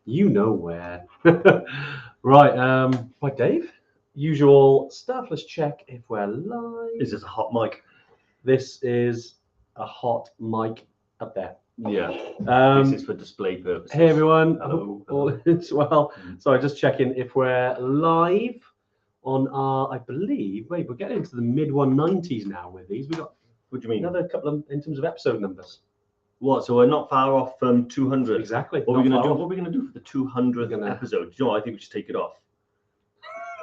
You know where. Right, right, Dave. Usual stuff. Let's check if we're live. Is this a hot mic? This is a hot mic up there. Yeah. Um, This is for display purposes. Hey everyone. Hello. All is well. Sorry, just checking if we're live on our. I believe. Wait, we're getting into the mid 190s now with these. We got. What do you mean? Another couple of in terms of episode numbers. What? So we're not far off from 200. Exactly. What are we gonna do? What are we gonna do for the 200th episode? Do you know what? I think we should take it off.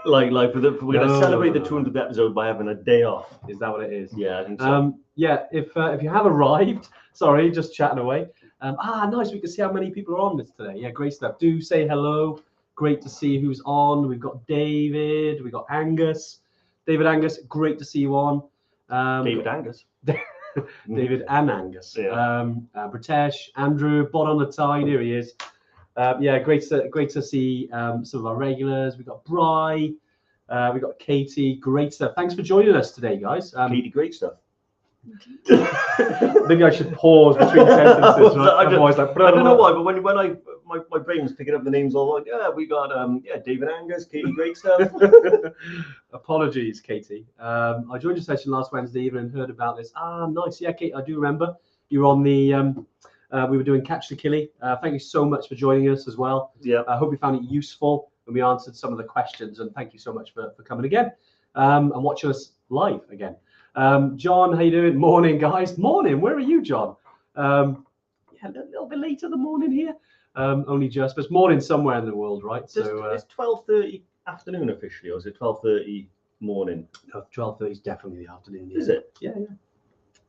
We're gonna celebrate the 200th episode by having a day off. Is that what it is? Yeah, I think so. Yeah. If you have arrived, sorry, just chatting away. Nice. We can see how many people are on this today. Yeah, great stuff. Do say hello. Great to see who's on. We've got David. We've got Angus. David Angus. Great to see you on. David Angus. David and Angus. Yeah. Britesh, Andrew, bot on the tide. Here he is. Yeah, great to see some of our regulars. We've got Bri, we've got Katie. Great stuff. Thanks for joining us today, guys. Katie, great stuff. Maybe I should pause between sentences. Right? I don't know why, but when my brain was picking up the names all like, yeah, we got David Angus, Katie, great stuff. Apologies, Katie. I joined your session last Wednesday evening and heard about this. Nice. Yeah, Kate, I do remember. You were on the we were doing Catch the Killie. Thank you so much for joining us as well. Yeah. I hope you found it useful and we answered some of the questions. And thank you so much for coming again and watching us live again. John, how you doing? Morning, guys. Morning. Where are you, John? Yeah, a little bit later the morning here. Only just, but it's morning somewhere in the world, right? So it's 12:30 afternoon officially, or is it 12:30 morning? 12:30 is definitely the afternoon. Is it? Yeah.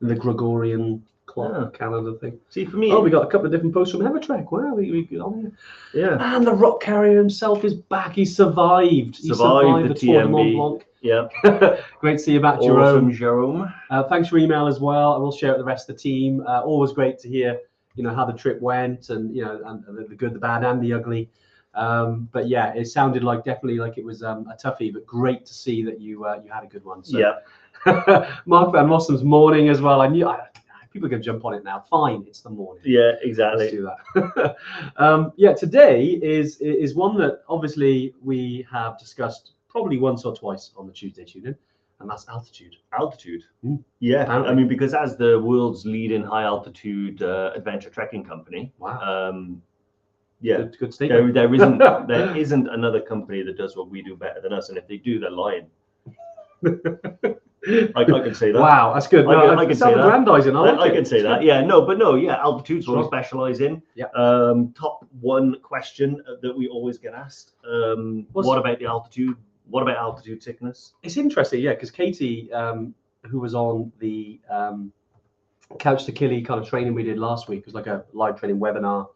The Gregorian clock calendar thing. See, for me, we got a couple of different posts from EverTrek. Wow, we on here. Yeah. And the rock carrier himself is back. He survived. He survived the Tour de Mont Blanc. Yeah. Great to see you back, Awesome, Jerome. Thanks for email as well. I will share it with the rest of the team. Always great to hear, how the trip went and, and the good, the bad and the ugly. But yeah, it sounded definitely like it was a toughie, but great to see that you had a good one. So. Yeah. Mark Van Rossum's morning as well. I knew people can jump on it now. Fine, it's the morning. Yeah, exactly. Let's do that. Today is one that obviously we have discussed probably once or twice on the Tuesday tune-in, and that's altitude. Altitude. Yeah, apparently. I mean, because as the world's leading high altitude adventure trekking company, wow. Yeah, good statement. There isn't another company that does what we do better than us, and if they do, they're lying. I can say that. Wow, that's good. I can say that. Aggrandizing. I can say that. Yeah, altitude's what we specialize in. Yeah. Top one question that we always get asked: what about the altitude? What about altitude sickness? It's interesting, yeah, because Katie, who was on the Couch to Killie kind of training we did last week, it was like a live training webinar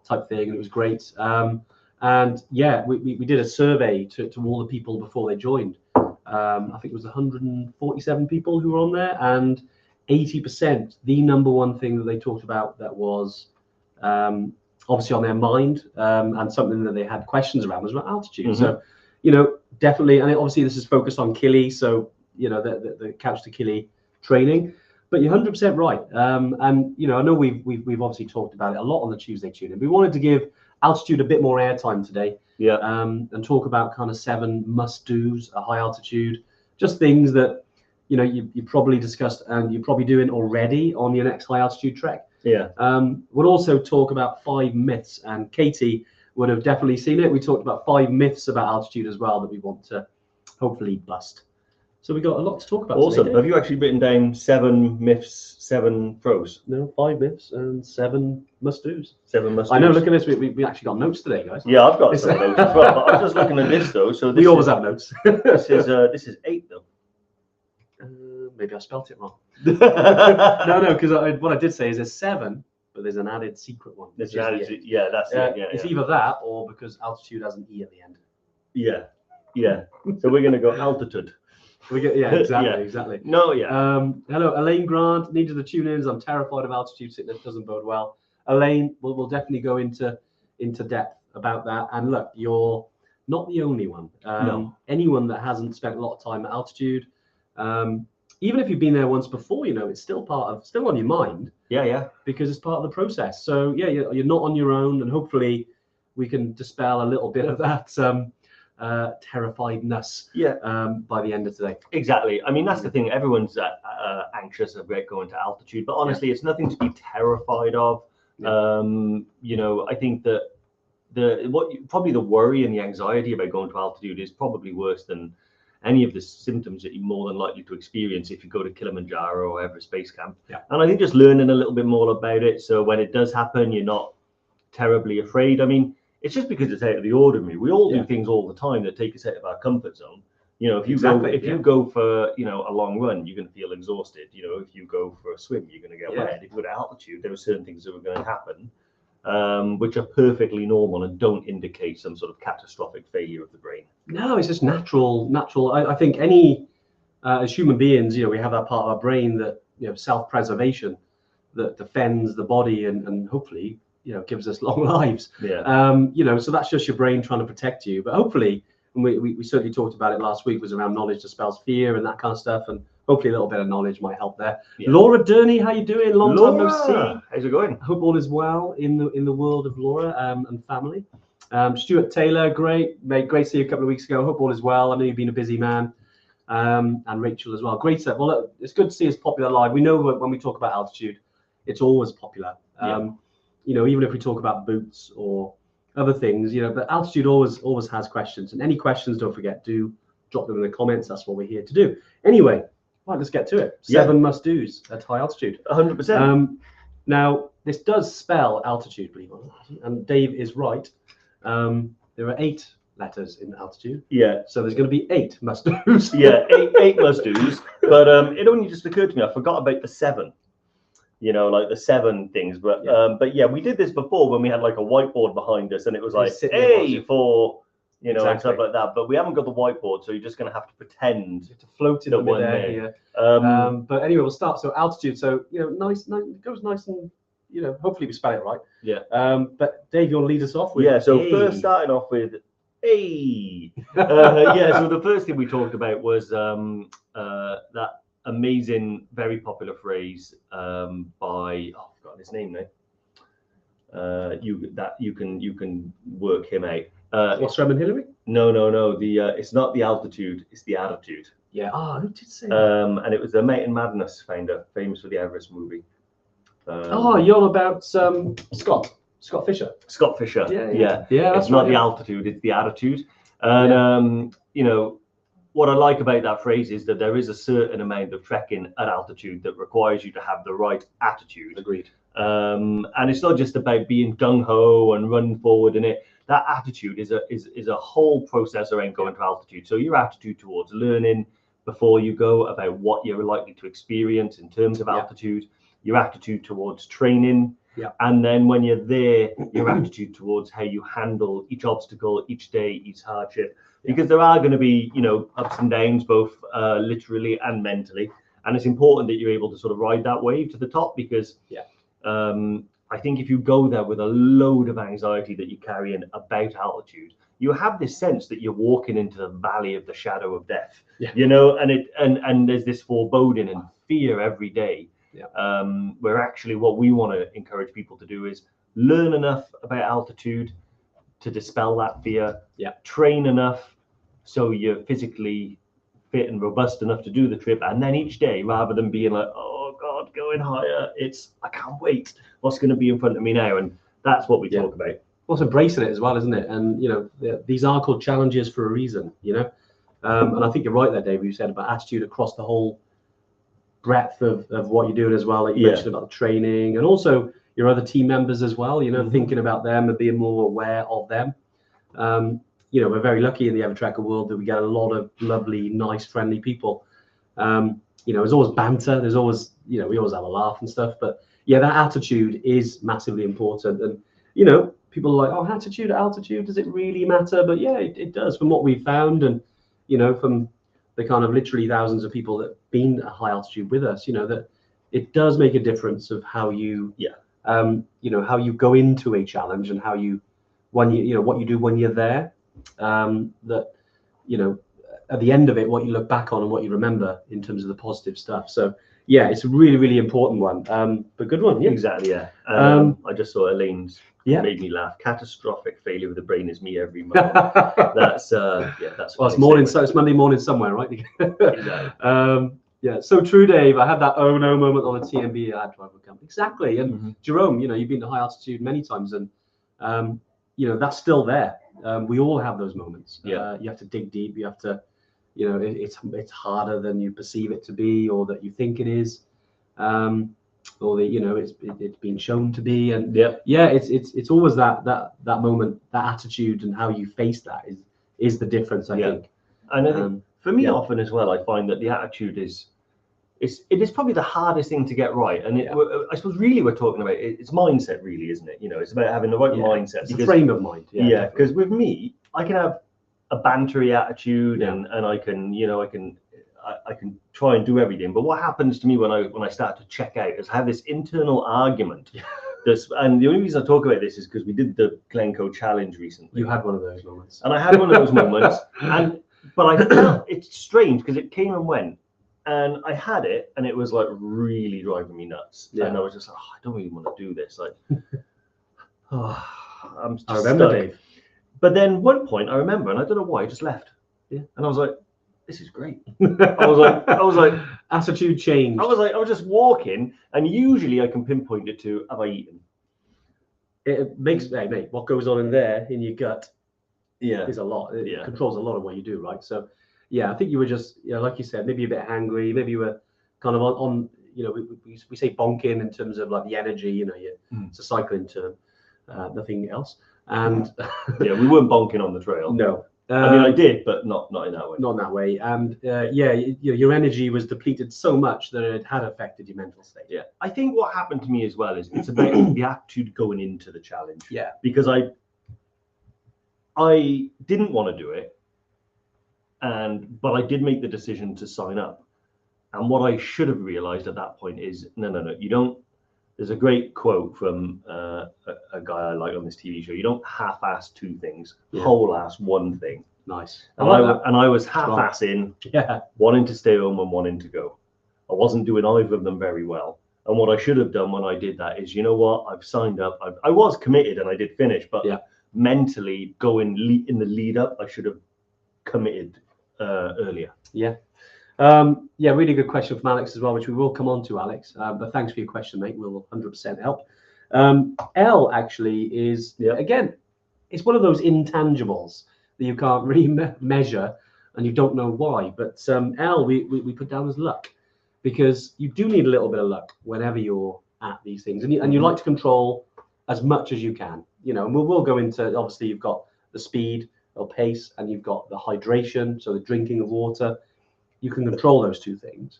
type thing, and it was great. And yeah, we did a survey to all the people before they joined. I think it was 147 people who were on there, and 80%, the number one thing that they talked about that was obviously on their mind and something that they had questions around was about altitude. Mm-hmm. So, definitely, and obviously this is focused on Killie, so, the Couch to Killie training, but you're 100% right. And, I know we've obviously talked about it a lot on the Tuesday tune-in. We wanted to give altitude a bit more airtime today. Yeah. And talk about kind of 7 must-dos at high altitude, just things that you probably discussed and you're probably doing already on your next high altitude trek. Yeah. We'll also talk about 5 myths, and Katie would have definitely seen it. We talked about 5 myths about altitude as well that we want to hopefully bust. So we got a lot to talk about. Awesome. Today, have you actually written down 7 myths, 7 pros? No, 5 myths and 7 must-dos. 7 must-dos. I know. Look at this. We actually got notes today, guys. Yeah, I've got some notes as well. I'm just looking at this though. So we always have notes. this is 8 though. Maybe I spelt it wrong. No, because what I did say is there's 7, but there's an added secret one. That's it. Yeah, that's it. Yeah, it's either that or because altitude has an E at the end. Yeah. So we're gonna go altitude. Exactly. No, yeah. Hello, Elaine Grant. Needed the tune-ins. I'm terrified of altitude sickness. Doesn't bode well. Elaine, we'll definitely go into depth about that. And look, you're not the only one. No. Anyone that hasn't spent a lot of time at altitude, even if you've been there once before, it's still still on your mind. Yeah. Because it's part of the process. So yeah, you're not on your own, and hopefully we can dispel a little bit of that terrifiedness by the end of today. Exactly. I mean, that's the thing. Everyone's anxious about going to altitude, but honestly, it's nothing to be terrified of. I think that probably the worry and the anxiety about going to altitude is probably worse than any of the symptoms that you're more than likely to experience if you go to Kilimanjaro or Everest Base Camp. Yeah. And I think just learning a little bit more about it, so when it does happen, you're not terribly afraid. I mean, it's just because it's out of the ordinary. We all do things all the time that take us out of our comfort zone. If you go for a long run, you're going to feel exhausted. If you go for a swim, you're going to get wet. If you go to altitude, there are certain things that are going to happen, which are perfectly normal and don't indicate some sort of catastrophic failure of the brain. No, it's just natural. I think as human beings, we have that part of our brain that self-preservation that defends the body and hopefully gives us long lives. So that's just your brain trying to protect you. But hopefully, and we certainly talked about it last week, was around knowledge dispels fear and that kind of stuff, and hopefully a little bit of knowledge might help there. Laura Durney, how you doing? Long time no see. How's it going? Hope all is well in the world of Laura and family. Stuart Taylor, great to see you a couple of weeks ago. Hope all is well. I know you've been a busy man. And Rachel as well. Great stuff. Well, look, it's good to see us popular live. We know when we talk about altitude, it's always popular. Even if we talk about boots or other things, but altitude always has questions. And any questions, don't forget, do drop them in the comments. That's what we're here to do. Anyway, right, let's get to it. 7 must-dos at high altitude. 100%. Now, this does spell altitude, believe it or not. And Dave is right. There are 8 letters in altitude. So there's going to be 8 must-dos. eight must-dos. But it only just occurred to me, I forgot about the 7. Like the 7 things. But we did this before when we had like a whiteboard behind us, and it was like A for and stuff like that. But we haven't got the whiteboard, so you're just going to have to pretend. You have to float in the midair here. But anyway, we'll start. So altitude. So nice. It goes nice and hopefully we spell it right. But Dave, you want to lead us off with? So first starting off with A. So the first thing we talked about was that amazing, very popular phrase by I've forgotten his name now. You can work him out. What's Reverend Hillary? No. It's not the altitude, it's the attitude. Yeah. Who did say that? And it was the Mountain Madness founder, famous for the Everest movie. You're on about Scott Fisher. Scott Fisher. Yeah. It's not the altitude, it's the attitude. And what I like about that phrase is that there is a certain amount of trekking at altitude that requires you to have the right attitude. Agreed. And it's not just about being gung-ho and running forward in it. That attitude is a whole process around going to altitude. So your attitude towards learning before you go, about what you're likely to experience in terms of altitude, your attitude towards training, and then when you're there, your attitude towards how you handle each obstacle, each day, each hardship. Because there are going to be, ups and downs, both literally and mentally. And it's important that you're able to sort of ride that wave to the top, because I think if you go there with a load of anxiety that you carry in about altitude, you have this sense that you're walking into the valley of the shadow of death, and there's this foreboding and fear every day. Where actually what we want to encourage people to do is learn enough about altitude to dispel that fear, train enough so you're physically fit and robust enough to do the trip, and then each day, rather than being like, oh God, going higher, I can't wait, what's going to be in front of me now? And that's what we talk about. Also embracing it as well, isn't it? And these are called challenges for a reason, and I think you're right there, Dave, you said about attitude across the whole breadth of what you're doing as well. Like you mentioned about the training, and also your other team members as well, thinking about them and being more aware of them. We're very lucky in the EverTrekker world that we get a lot of lovely, nice, friendly people. There's always banter, there's always, we always have a laugh and stuff, but that attitude is massively important. And people are like, oh, attitude at altitude, does it really matter? But it does, from what we've found, and from the kind of literally thousands of people that have been at high altitude with us, that it does make a difference of how you how you go into a challenge, and how you what you do when you're there. at the end of it, what you look back on and what you remember in terms of the positive stuff. So yeah, it's a really, really important one. But good one. Yeah. Exactly. Yeah. I just saw Elaine's. Made me laugh. Catastrophic failure with the brain is me every moment. That's that's. Well, it's morning, so it's Monday morning somewhere, right? Exactly. Yeah, so true, Dave. I had that oh no moment on a TMB I had driver camp. Exactly. And Jerome, you've been to high altitude many times, and that's still there. We all have those moments. Yeah. You have to dig deep. You have to, it's harder than you perceive it to be, or that you think it is, or that it's been shown to be. And it's always that moment, that attitude, and how you face that is the difference, I think. And I think for me, often as well, I find that the attitude it is probably the hardest thing to get right. And I suppose really we're talking about it's mindset, really, isn't it? It's about having the right mindset. It's a frame of mind. Yeah, because with me, I can have a bantery attitude, and I can I can try and do everything. But what happens to me when I start to check out is I have this internal argument. And the only reason I talk about this is because we did the Glencoe challenge recently. You had one of those moments. And I had one of those moments. But I felt it's strange because it came and went. And I had it, and it was like really driving me nuts. Yeah. And I was just like, I don't really want to do this. Like, I'm just I remember, stuck. Dave. But then one point I remember, and I don't know why, I just left. Yeah. And I was like, this is great. I was like, attitude change. I was just walking, and usually I can pinpoint it to, have I eaten? It makes, hey, mate, what goes on in there in your gut is a lot. It controls a lot of what you do, right? So, yeah, I think you were just, like you said, maybe a bit hangry, maybe you were kind of on we say bonking in terms of like the energy, it's a cycling term, nothing else. And we weren't bonking on the trail. No. I mean, I did, but not in that way. Not in that way. And your energy was depleted so much that it had affected your mental state. Yeah. I think what happened to me as well is it's about the attitude going into the challenge. Yeah. Because I didn't want to do it. But I did make the decision to sign up. And what I should have realized at that point is, no, you don't. There's a great quote from a guy I like on this TV show. You don't half-ass two things, whole-ass one thing. Nice. And I was half-assing, wanting to stay home and wanting to go. I wasn't doing either of them very well. And what I should have done when I did that is, you know what? I've signed up. I was committed and I did finish, but mentally going in the lead up, I should have committed earlier. Really good question from Alex as well, which we will come on to, Alex, but thanks for your question, mate. We'll 100% help. L actually is again, it's one of those intangibles that you can't really measure and you don't know why, but L we put down as luck, because you do need a little bit of luck whenever you're at these things, and you like to control as much as you can, and we'll go into, obviously you've got the speed or pace, and you've got the hydration, so the drinking of water. You can control those two things.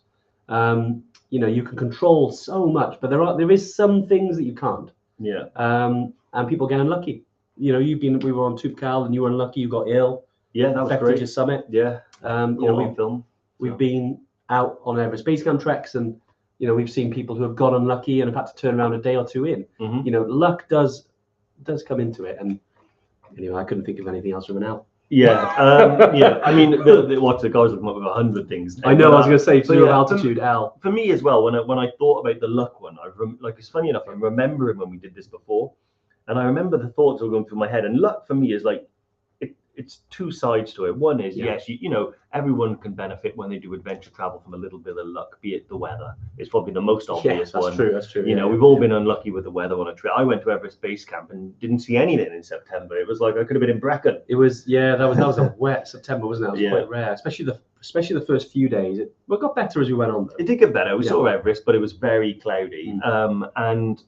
You can control so much, but there is some things that you can't. Yeah. And people get unlucky. We were on Toubkal and you were unlucky. You got ill. Yeah, that was great. Your summit. Yeah. We've been out on Everest Base Camp treks, and we've seen people who have got unlucky and have had to turn around a day or two in. Luck does come into it, and anyway, I couldn't think of anything else from an L. I mean, the guys have come up with 100 things. I know. I was going to say, so altitude L. For me as well, when I thought about the luck one, it's funny enough, I'm remembering when we did this before, and I remember the thoughts were going through my head. And luck for me is like, it's two sides to it. One is, yes, everyone can benefit when they do adventure travel from a little bit of luck, be it the weather. It's probably the most obvious one. That's true. We've all been unlucky with the weather on a trip. I went to Everest Base Camp and didn't see anything in September. It was like I could have been in Brecon. It was, that was a wet September, wasn't it? It was quite rare, especially the first few days. It got better as we went on, though. It did get better. We saw Everest, but it was very cloudy. And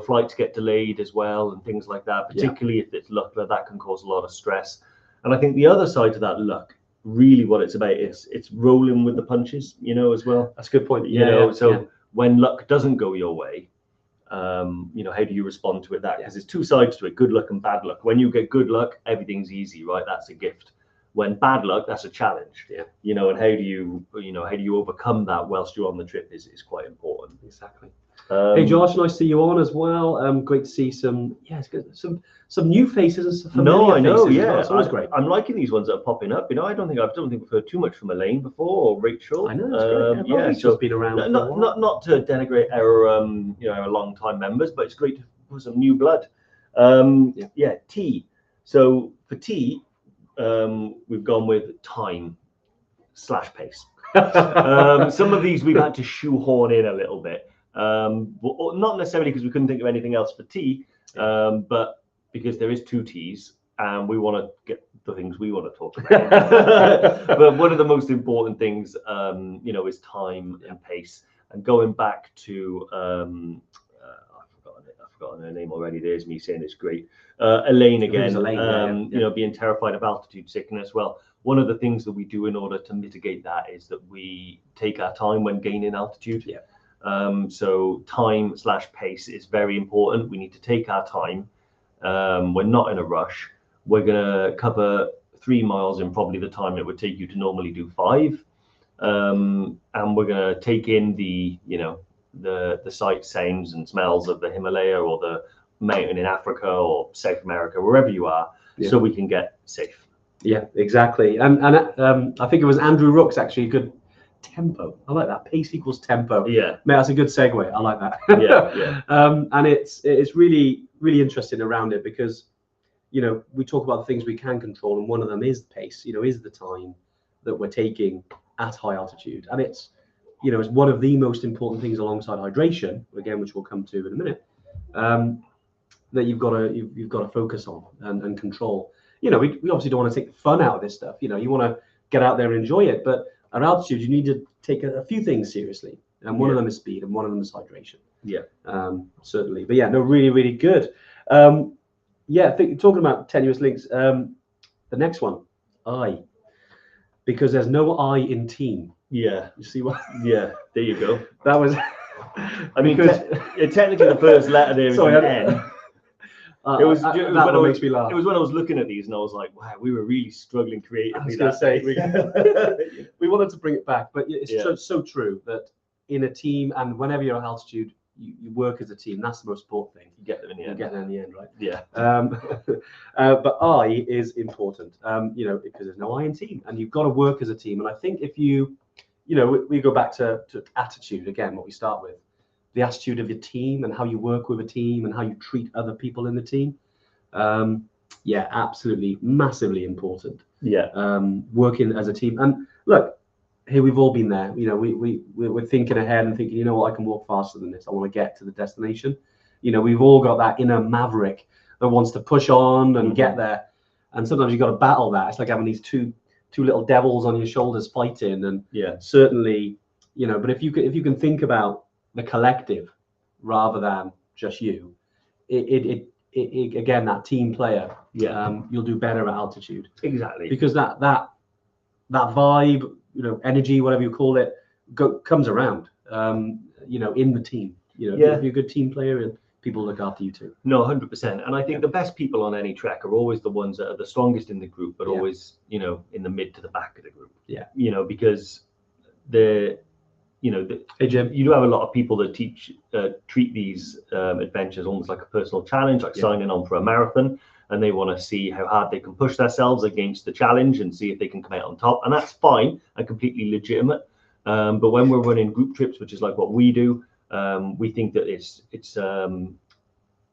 flights get delayed as well and things like that, particularly if it's luck, that can cause a lot of stress. And I think the other side to that luck, really what it's about is it's rolling with the punches, as well. That's a good point. When luck doesn't go your way, how do you respond to it? Because there's two sides to it, good luck and bad luck. When you get good luck, everything's easy, right? That's a gift. When bad luck, that's a challenge. And how do you overcome that whilst you're on the trip is quite important. Exactly. Hey Josh, nice to see you on as well. Great to see some, it's good, some new faces and some familiar I know, faces yeah. as well. It's always great. I'm liking these ones that are popping up. I don't think we've heard too much from Elaine before, or Rachel. I know, it's great. Rachel's been around for a while. Not to denigrate our our long time members, but it's great to put some new blood. Tea. So for tea, we've gone with time/pace. Some of these we've had to shoehorn in a little bit. Not necessarily because we couldn't think of anything else for tea, but because there is 2 T's and we want to get the things we want to talk about. But one of the most important things, is time and pace. And going back to, I've forgotten her name already. There's me saying it's great. Elaine again. Elaine, being terrified of altitude sickness. Well, one of the things that we do in order to mitigate that is that we take our time when gaining altitude. So time/pace is very important. We need to take our time. We're not in a rush. We're going to cover 3 miles in probably the time it would take you to normally do 5. And we're going to take in the sights, sounds and smells of the Himalaya or the mountain in Africa or South America, wherever you are, so we can get safe. Yeah, exactly. And I think it was Andrew Rook's actually good tempo. I like that. Pace equals tempo. Yeah, mate, that's a good segue. I like that. yeah. And it's really interesting around it because we talk about the things we can control, and one of them is the pace. Is the time that we're taking at high altitude, and it's it's one of the most important things alongside hydration, again, which we'll come to in a minute, that you've got to focus on and control. We obviously don't want to take the fun out of this stuff. You want to get out there and enjoy it, but at altitude you need to take a few things seriously, and one of them is speed, and one of them is hydration. Certainly. But no, really good. I think talking about tenuous links, the next one, I, because there's no I in team. You see what? There you go. That was. I mean, technically the first letter there is an N. That makes me laugh. It was when I was looking at these and I was like, wow, we were really struggling creatively. I was going to say, we wanted to bring it back, but it's so true that in a team, and whenever you're at altitude, you work as a team. That's the most important thing. You get there in the end. You get there in the end, right? Yeah. But I is important, because there's no I in team, and you've got to work as a team. And I think if we go back to attitude again, what we start with. The attitude of your team and how you work with a team and how you treat other people in the team. Absolutely, massively important. Working as a team. And look, here we've all been there. We're thinking ahead and thinking, I can walk faster than this. I want to get to the destination. We've all got that inner maverick that wants to push on and get there. And sometimes you've got to battle that. It's like having these two little devils on your shoulders fighting. And certainly, but if you can think about the collective rather than just you, it again, that team player, you'll do better at altitude. Exactly, because that vibe, energy, whatever you call it, comes around in the team. If you're a good team player, and people look after you too. No, 100%. And I think the best people on any trek are always the ones that are the strongest in the group, but always in the mid to the back of the group. Because hey Jim, you do have a lot of people that treat these adventures almost like a personal challenge, like signing on for a marathon, and they want to see how hard they can push themselves against the challenge and see if they can come out on top, and that's fine and completely legitimate. But when we're running group trips, which is like what we do, we think that it's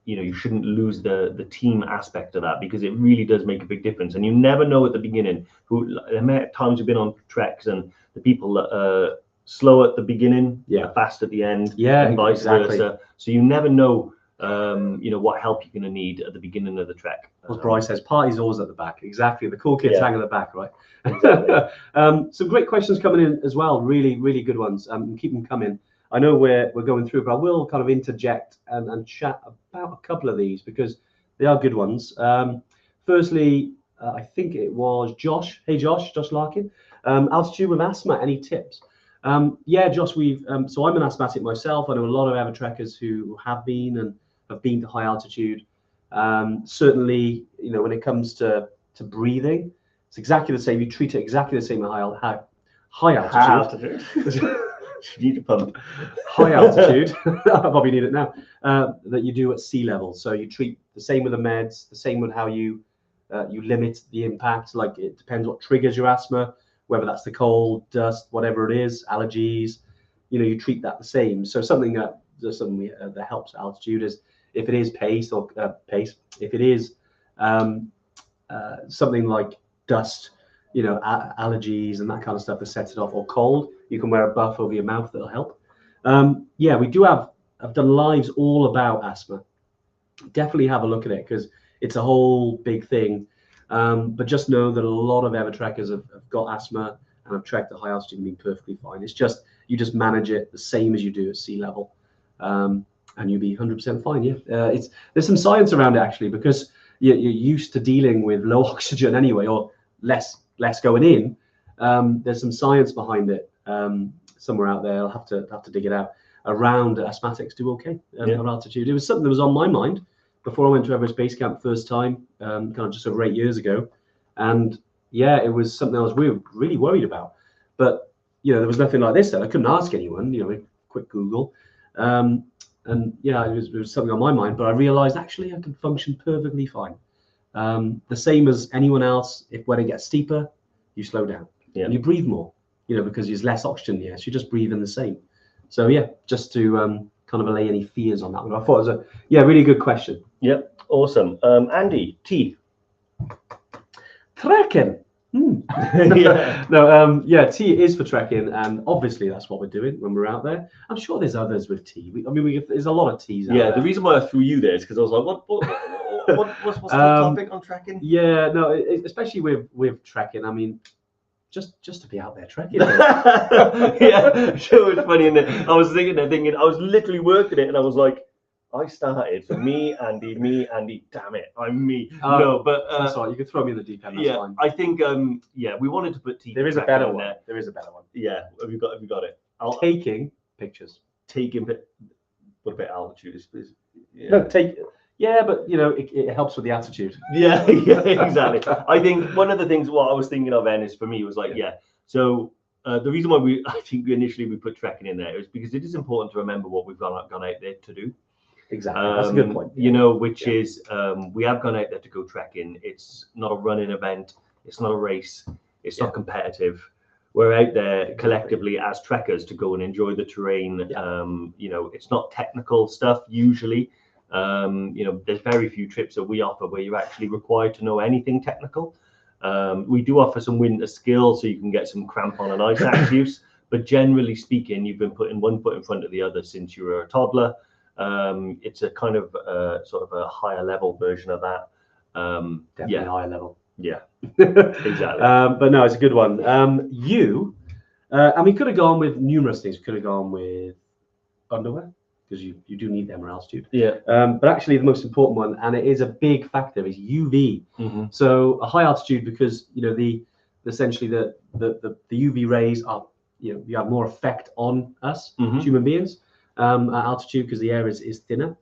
you shouldn't lose the team aspect of that, because it really does make a big difference. And you never know at the beginning the amount of times you've been on treks, and the people that slow at the beginning, fast at the end, and vice versa. So you never know, what help you're going to need at the beginning of the trek. As Bryce says, party's always at the back. Exactly, the cool kids hang at the back, right? Exactly. Some great questions coming in as well. Really, really good ones. Keep them coming. I know we're going through, but I will kind of interject and chat about a couple of these because they are good ones. Firstly, I think it was Josh. Hey, Josh Larkin. Altitude with asthma. Any tips? Josh, we've so I'm an asthmatic myself. I know a lot of EverTrekkers who have been to high altitude. Certainly, when it comes to breathing, it's exactly the same. You treat it exactly the same at high altitude. You need a pump. high altitude, I probably need it now, that you do at sea level. So you treat the same with the meds, the same with how you limit the impact. Like it depends what triggers your asthma, whether that's the cold, dust, whatever it is, allergies. You treat that the same. So something that helps altitude is if it is pace, if it is something like dust, allergies and that kind of stuff that sets it off, or cold, you can wear a buff over your mouth that'll help. We do I've done lives all about asthma. Definitely have a look at it because it's a whole big thing. But just know that a lot of EverTrekkers have got asthma and have trekked at high altitude and been perfectly fine. It's just you just manage it the same as you do at sea level, and you'll be 100% fine. There's some science around it actually, because you're used to dealing with low oxygen anyway, or less going in. There's some science behind it somewhere out there. I'll have to dig it out. Around asthmatics do okay at altitude. It was something that was on my mind before I went to Everest Base Camp first time, kind of just over 8 years ago, and it was something I was really worried about. But there was nothing like this. I couldn't ask anyone. A quick Google, and it was something on my mind. But I realised actually I can function perfectly fine. The same as anyone else. When it gets steeper, you slow down and you breathe more. Because there's less oxygen in the air, so you just breathe in the same. So just to kind of allay any fears on that one. I thought it was a really good question. Yep, awesome. Andy, tea. Trekking. Tea is for trekking, and obviously that's what we're doing when we're out there. I'm sure there's others with tea. There's a lot of teas out there. The reason why I threw you there is because I was like, what's the topic on trekking? Especially with trekking. Just to be out there trekking. Sure, it's funny, isn't it? I was thinking, I was literally working it, and I was like, I started for me, Andy, damn it, I'm me. No, but that's all right. You can throw me in the deep end. That's fine. I think, we wanted to put tea. There is a better one. There is a better one. Yeah, have you got it? Taking pictures. What about altitude? No, but it helps with the attitude. Yeah, exactly. I think one of the things what I was thinking of, Ennis, for me was like, So the reason why I think initially we put trekking in there is because it is important to remember what we've gone out there to do. Exactly, that's a good point. Which is we have gone out there to go trekking. It's not a running event. It's not a race. It's not competitive. We're out there collectively as trekkers to go and enjoy the terrain. It's not technical stuff usually. There's very few trips that we offer where you're actually required to know anything technical. We do offer some winter skills so you can get some crampon and ice axe use, but generally speaking, you've been putting one foot in front of the other since you were a toddler. It's a kind of sort of a higher level version of that. Definitely higher level. Yeah, exactly. But no, it's a good one. We could have gone with numerous things. We could have gone with underwear, because you do need them at altitude. But actually the most important one, and it is a big factor, is UV. So a high altitude, because essentially the UV rays are you have more effect on us human beings at altitude because the air is thinner.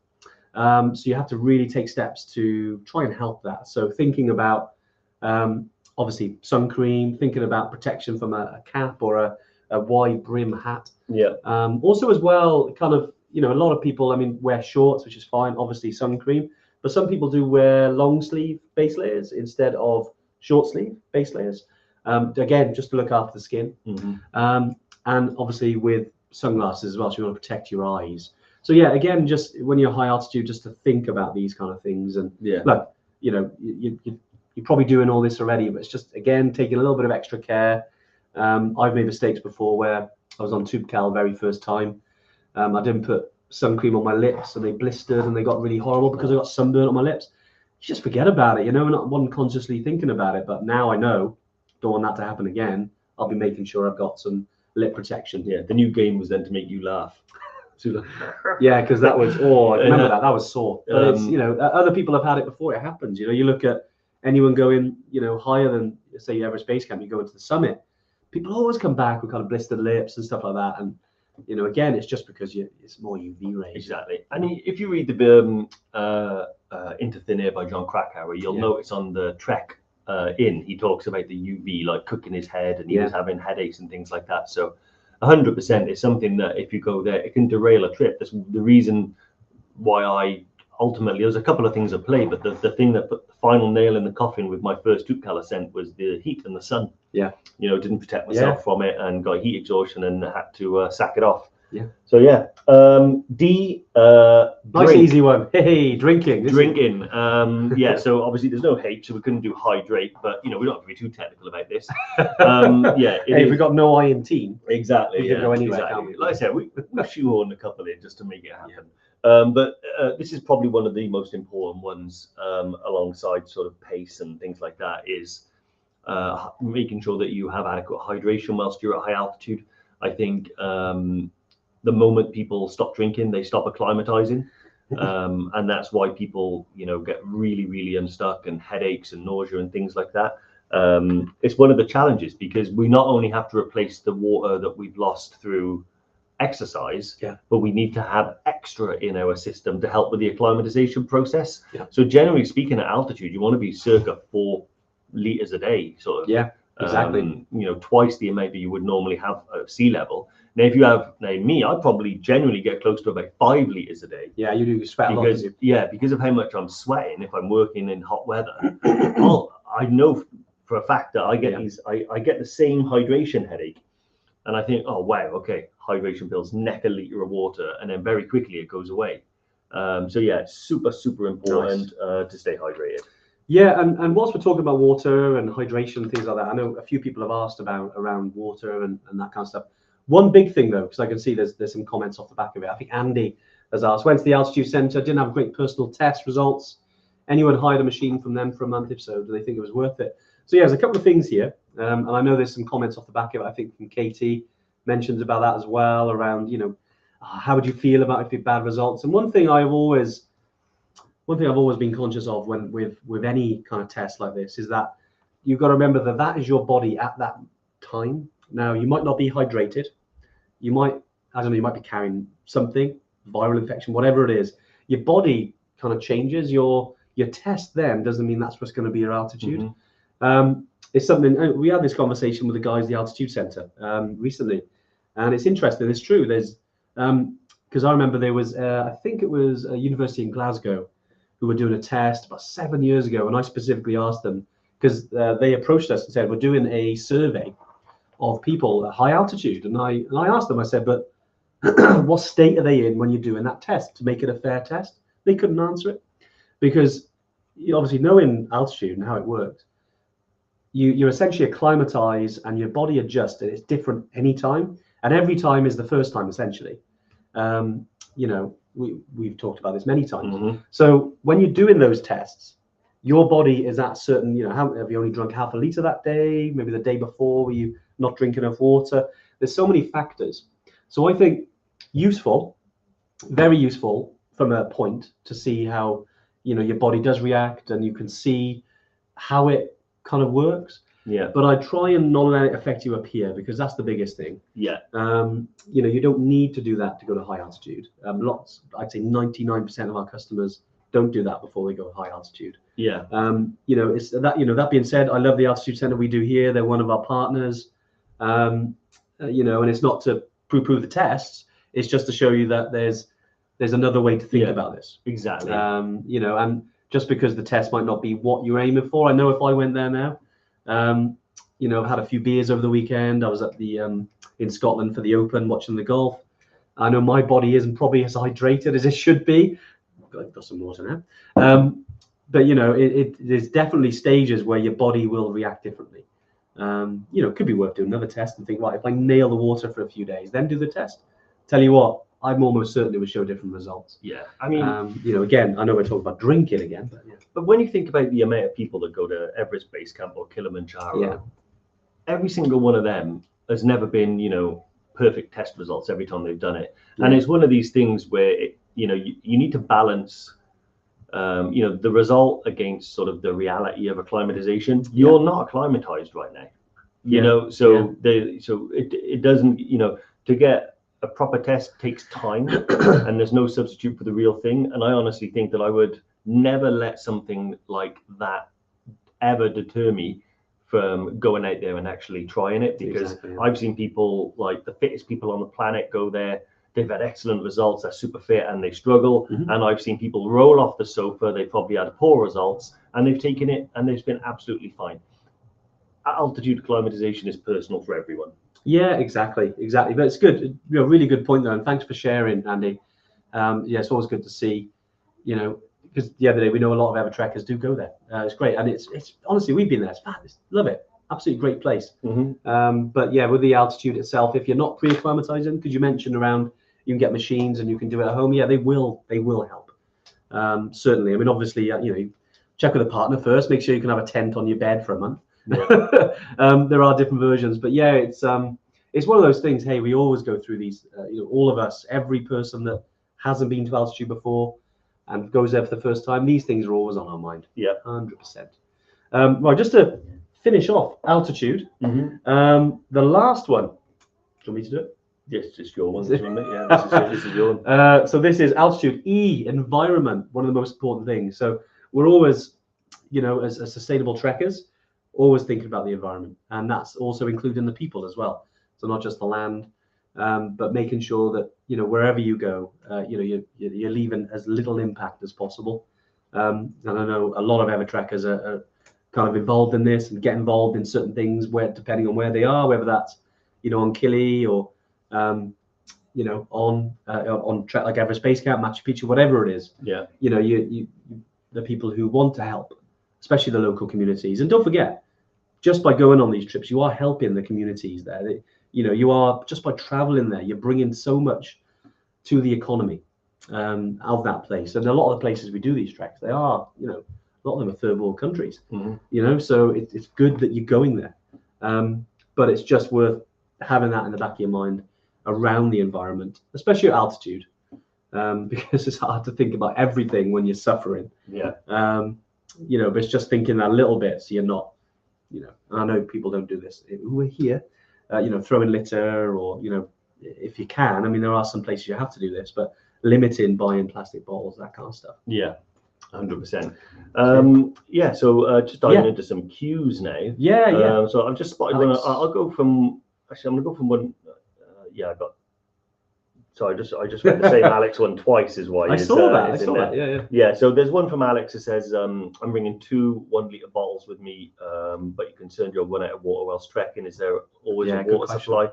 So you have to really take steps to try and help that. So thinking about obviously sun cream, thinking about protection from a cap or a wide brim hat. Also as well, kind of a lot of people, wear shorts, which is fine, obviously sun cream, but some people do wear long sleeve base layers instead of short sleeve base layers. Again, just to look after the skin. And obviously with sunglasses as well, so you want to protect your eyes. So again, just when you're high altitude, just to think about these kind of things. And look, you're probably doing all this already, but it's just, again, taking a little bit of extra care. I've made mistakes before where I was on Tubcal very first time. I didn't put sun cream on my lips and they blistered and they got really horrible because I got sunburn on my lips. You just forget about it, and I wasn't consciously thinking about it. But now I know, don't want that to happen again. I'll be making sure I've got some lip protection. The new game was then to make you laugh. Because that was, I remember that was sore. But it's, other people have had it before it happens. You look at anyone going, higher than, say, Everest Base Camp, you go into the summit, people always come back with kind of blistered lips and stuff like that. And, again, it's just because it's more UV rays. Exactly. And if you read the Into Thin Air by John Krakauer, you'll notice on the trek he talks about the UV, like cooking his head, and he was having headaches and things like that. So 100% is something that if you go there, it can derail a trip. That's the reason why I ultimately, there's a couple of things at play, but the thing that put the final nail in the coffin with my first Tootcal ascent was the heat and the sun. Yeah. You know, didn't protect myself from it and got heat exhaustion and had to sack it off. Yeah. So yeah. D. Nice easy one. Hey, drinking. Drinking. Yeah. So obviously there's no H, so we couldn't do hydrate, but you know we don't have to be too technical about this. Yeah. Hey, we've got no I in team. Exactly. We can go anywhere. Exactly. Like I said, we'll shoehorn a couple in just to make it happen. But this is probably one of the most important ones, alongside sort of pace and things like that, is making sure that you have adequate hydration whilst you're at high altitude. I think the moment people stop drinking, they stop acclimatizing. And that's why people, you know, get really, really unstuck and headaches and nausea and things like that. It's one of the challenges because we not only have to replace the water that we've lost through exercise, but we need to have extra in our system to help with the acclimatization process. So generally speaking, at altitude, you want to be circa 4 liters a day, sort of. Yeah, exactly. You know, twice the amount that you would normally have at sea level. Now, if you have, me, I'd probably generally get close to about 5 liters a day. Yeah, you do sweat because, a lot. Yeah, because of how much I'm sweating if I'm working in hot weather. I know for a fact that I get I get the same hydration headache. And I think, oh, wow, okay, hydration pills, neck a liter of water, and then very quickly it goes away. So yeah, it's super, super important to stay hydrated. Yeah, and whilst we're talking about water and hydration and things like that, I know a few people have asked around water and that kind of stuff. One big thing though, because I can see there's some comments off the back of it. I think Andy has asked, went to the altitude center, didn't have great personal test results. Anyone hired a machine from them for a month? If so, do they think it was worth it? So yeah, there's a couple of things here. And I know there's some comments off the back of it. I think from Katie mentions about that as well, around, you know, how would you feel about if you had bad results? And one thing I've always been conscious of when with any kind of test like this is that you've got to remember that is your body at that time. Now, you might not be hydrated. You might, I don't know, you might be carrying something, viral infection, whatever it is. Your body kind of changes. Your test then doesn't mean that's what's going to be your altitude. It's something, we had this conversation with the guys at the altitude center recently, and it's interesting. It's true. There's because I remember there was I think it was a university in Glasgow who were doing a test about 7 years ago, and I specifically asked them because they approached us and said, we're doing a survey of people at high altitude, and I asked them, I said, but what state are they in when you're doing that test to make it a fair test? They couldn't answer it because you obviously knowing altitude and how it works, you're essentially acclimatize and your body adjusts, and it's different anytime, and every time is the first time essentially. You know, we've talked about this many times. So when you're doing those tests, your body is at certain, you know, have you only drunk half a liter that day? Maybe the day before, were you not drinking enough water? There's so many factors. So I think useful, very useful from a point to see how, you know, your body does react, and you can see how it kind of works. Yeah. But I try and not let it affect you up here, because that's the biggest thing. Yeah. You know, you don't need to do that to go to high altitude. I'd say 99% of our customers don't do that before they go high altitude. Yeah. You know, it's that, you know, that being said, I love the altitude center we do here. They're one of our partners. You know, and it's not to poo-poo the tests. It's just to show you that there's another way to think about this. Exactly. You know, and just because the test might not be what you're aiming for, I know if I went there now, you know, I've had a few beers over the weekend. I was at the in Scotland for the Open watching the golf. I know my body isn't probably as hydrated as it should be. I've got some water now. But you know, there's definitely stages where your body will react differently. You know, it could be worth doing another test and think, right, if I nail the water for a few days, then do the test. Tell you what, I'm almost certain it would show different results. Yeah, I mean, you know, again, I know we're talking about drinking again, but yeah. But when you think about the amount of people that go to Everest Base Camp or Kilimanjaro, every single one of them has never been, you know, perfect test results every time they've done it. And it's one of these things where, you know, you need to balance, you know, the result against sort of the reality of acclimatization. You're not acclimatized right now, you know, so it doesn't, you know, to get a proper test takes time and there's no substitute for the real thing. And I honestly think that I would never let something like that ever deter me from going out there and actually trying it, because Exactly, yeah. I've seen people, like the fittest people on the planet, go there. They've had excellent results. They're super fit and they struggle. Mhm. And I've seen people roll off the sofa. They probably had poor results and they've taken it and they've been absolutely fine. Altitude acclimatization is personal for everyone. Yeah, exactly. But it's good. Really good point though, and thanks for sharing, Andy. Yeah, it's always good to see, because the other day we know a lot of EverTrekkers do go there. It's great, and it's honestly, we've been there. It's fab. Love it. Absolutely great place. But yeah, with the altitude itself, if you're not pre-acclimatizing, because you mentioned around you can get machines and you can do it at home. Yeah, they will help. Certainly. I mean, obviously, you check with a partner first. Make sure you can have a tent on your bed for a month. Yeah. There are different versions, but yeah, it's one of those things. Hey, we always go through these. All of us, every person that hasn't been to altitude before and goes there for the first time, these things are always on our mind. Yeah, 100%. Right, just to finish off altitude, the last one. Do you want me to do it? Yes, it's your one, isn't it? Yeah, this is your one. So this is altitude. E, environment, one of the most important things. So we're always, as sustainable trekkers, always thinking about the environment, and that's also including the people as well. So not just the land, but making sure that wherever you go, you're leaving as little impact as possible. And I know a lot of EverTrekkers are kind of involved in this and get involved in certain things where, depending on where they are, whether that's on Kili or on track like Everest Base Camp, Machu Picchu, whatever it is. Yeah. The people who want to help, especially the local communities, and don't forget, just by going on these trips, you are helping the communities there. You are, just by traveling there, you're bringing so much to the economy of that place. And a lot of the places we do these treks, they are, a lot of them are third world countries. So it's good that you're going there, but it's just worth having that in the back of your mind around the environment, especially at altitude, because it's hard to think about everything when you're suffering. Yeah. But it's just thinking that little bit, so you're not, and I know people don't do this. We're here, throwing litter, or if you can. I mean, there are some places you have to do this, but limiting buying plastic bottles, that kind of stuff. Yeah, 100%. Yeah. So just diving into some cues now. Yeah. So I've just spotted one. I'll go from. Actually, I'm gonna go from one. Yeah, I got. So I just read the same Alex one twice is why. I saw that. Yeah. So there's one from Alex that says, I'm bringing 2 1-litre bottles with me, but you're concerned you'll run out of water whilst trekking. Is there always a water supply?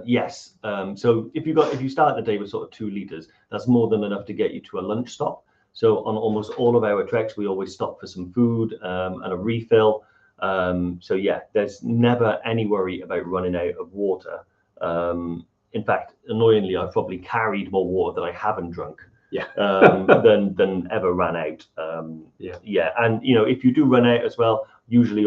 Yes. So if you start the day with sort of 2 litres, that's more than enough to get you to a lunch stop. So on almost all of our treks, we always stop for some food and a refill. So yeah, there's never any worry about running out of water. In fact, annoyingly, I've probably carried more water than I haven't drunk. Yeah. than ever ran out. Yeah. And if you do run out as well, usually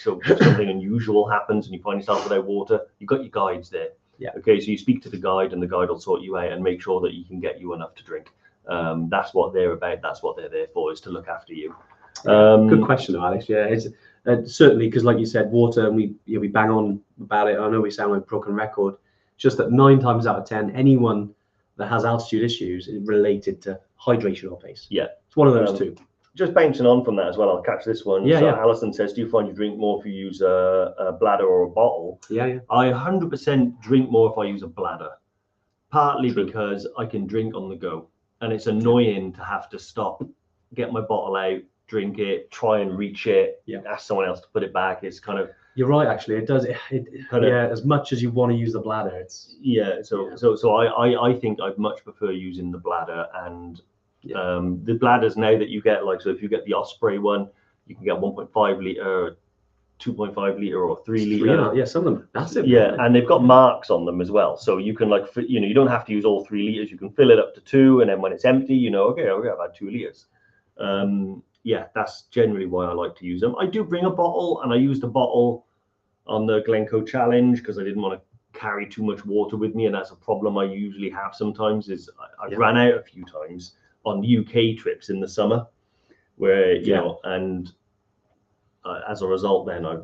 so something unusual happens and you find yourself without water, you've got your guides there. Yeah. Okay, so you speak to the guide and the guide will sort you out and make sure that he can get you enough to drink. That's what they're about. That's what they're there for, is to look after you. Good question, Alex. Yeah, it's certainly, because like you said, water, and we bang on about it. I know we sound like a broken record. Just that 9 times out of 10, anyone that has altitude issues is related to hydration or pace. Yeah, it's one of those 2. Just bouncing on from that as well, I'll catch this one. Yeah. Alison says, do you find you drink more if you use a bladder or a bottle? Yeah. I 100% drink more if I use a bladder, partly because I can drink on the go, and it's annoying to have to stop, get my bottle out, drink it, try and reach it, ask someone else to put it back. It's kind of. You're right, actually. It does. As much as you want to use the bladder, it's. Yeah. So I think I'd much prefer using the bladder, and the bladders now that you get, like, so if you get the Osprey one, you can get 1.5 litre, 2.5 litre, or 3 litre. Yeah, some of them. That's it. Yeah, and they've got marks on them as well, so you can you don't have to use all 3 litres. You can fill it up to 2, and then when it's empty, okay, I've had 2 litres. Yeah, that's generally why I like to use them. I do bring a bottle, and I used a bottle on the Glencoe Challenge because I didn't want to carry too much water with me, and that's a problem I usually have sometimes. Is I've ran out a few times on UK trips in the summer, where and as a result, then I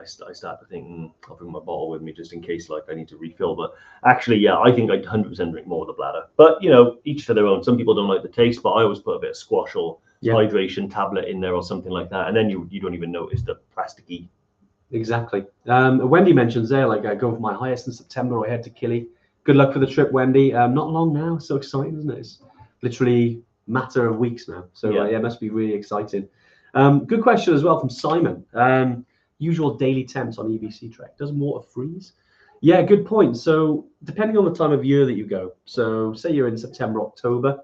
start to think I'll bring my bottle with me just in case, like, I need to refill. But actually, I think I'd 100% drink more of the bladder. But each to their own. Some people don't like the taste, but I always put a bit of squash or hydration tablet in there or something like that, and then you don't even notice the plasticky. Exactly. Wendy mentions there, like, I go for my highest in September, I head to Kili. Good luck for the trip, Wendy. Not long now. So exciting, isn't it? It's literally a matter of weeks now. So yeah, it must be really exciting. Good question as well from Simon. Usual daily temps on EverTrek. Does water freeze? Yeah, good point. So depending on the time of year that you go, so say you're in September, October,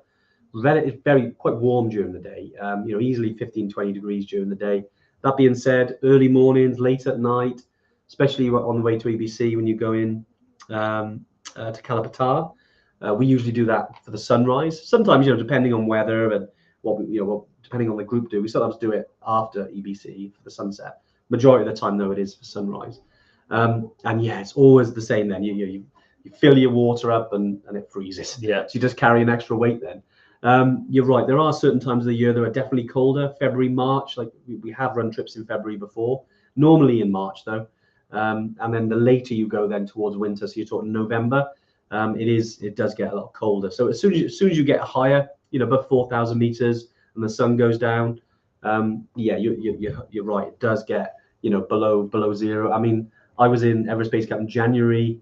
it's quite warm during the day. Easily 15-20 degrees during the day. That being said, early mornings, late at night, especially on the way to EBC when you go in to Kilimanjaro, we usually do that for the sunrise. Sometimes, depending on weather and depending on the group we sometimes do it after EBC for the sunset. Majority of the time, though, it is for sunrise. And yeah, it's always the same then. You fill your water up and it freezes. Yeah. So you just carry an extra weight then. You're right. There are certain times of the year that are definitely colder. February, March, like we have run trips in February before. Normally in March though. And then the later you go then towards winter, so you're talking November, it does get a lot colder. So as soon as you get higher, above 4,000 meters and the sun goes down, yeah, you're right. It does get below zero. I mean, I was in Everest Base Camp in January,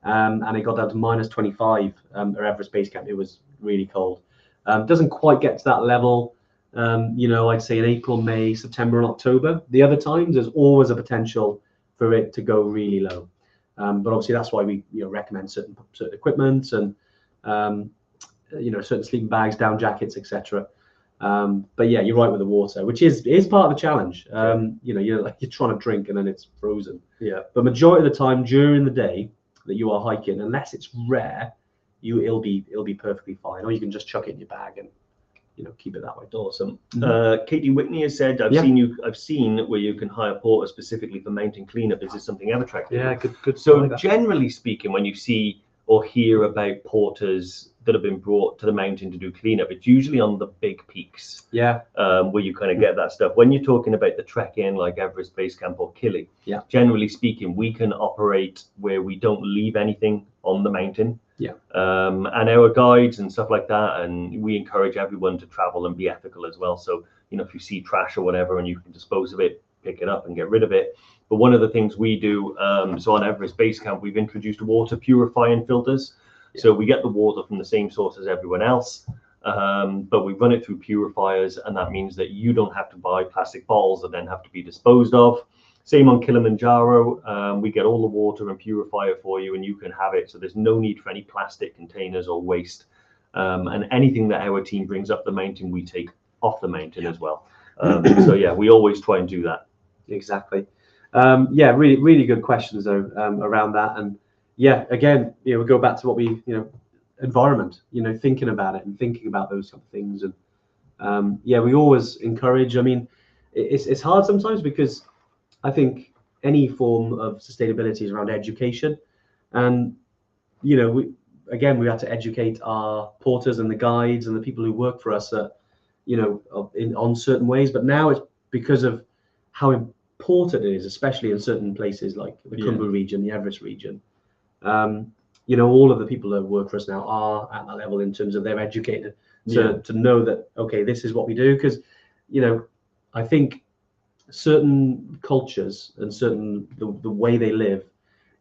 and it got down to -25 at Everest Base Camp. It was really cold. Doesn't quite get to that level, I'd say in April, May, September, and October. The other times, there's always a potential for it to go really low. But obviously, that's why we recommend certain equipment and certain sleeping bags, down jackets, etc. But yeah, you're right with the water, which is part of the challenge. You're trying to drink and then it's frozen. Yeah. But majority of the time during the day that you are hiking, unless it's rare, it'll be perfectly fine. Or you can just chuck it in your bag and keep it that way. Awesome. Katie Whitney has said, I've seen where you can hire porters specifically for mountain cleanup. Is this something EverTrek? Yeah, good. So generally speaking, when you see or hear about porters that have been brought to the mountain to do cleanup, it's usually on the big peaks. Yeah. Where you kind of get that stuff. When you're talking about the trek-in like Everest Base Camp or Kili, generally speaking, we can operate where we don't leave anything on the mountain. Yeah. And our guides and stuff like that, and we encourage everyone to travel and be ethical as well. So, if you see trash or whatever and you can dispose of it, pick it up and get rid of it. But one of the things we do, so on Everest Base Camp, we've introduced water purifying filters. Yeah. So we get the water from the same source as everyone else, but we run it through purifiers, and that means that you don't have to buy plastic bottles that then have to be disposed of. Same on Kilimanjaro, we get all the water and purify it for you, and you can have it. So there's no need for any plastic containers or waste. And anything that our team brings up the mountain, we take off the mountain as well. So yeah, we always try and do that. Exactly. Yeah, really, really good questions though around that. And yeah, again, we go back to what we, environment, thinking about it and thinking about those sort of things. And yeah, we always encourage. I mean, it's hard sometimes because I think any form of sustainability is around education, and we had to educate our porters and the guides and the people who work for us on certain ways. But now it's because of how important it is, especially in certain places like the Khumbu region, the Everest region. All of the people that work for us now are at that level in terms of they're educated to know that, okay, this is what we do. Because I think certain cultures and certain the way they live,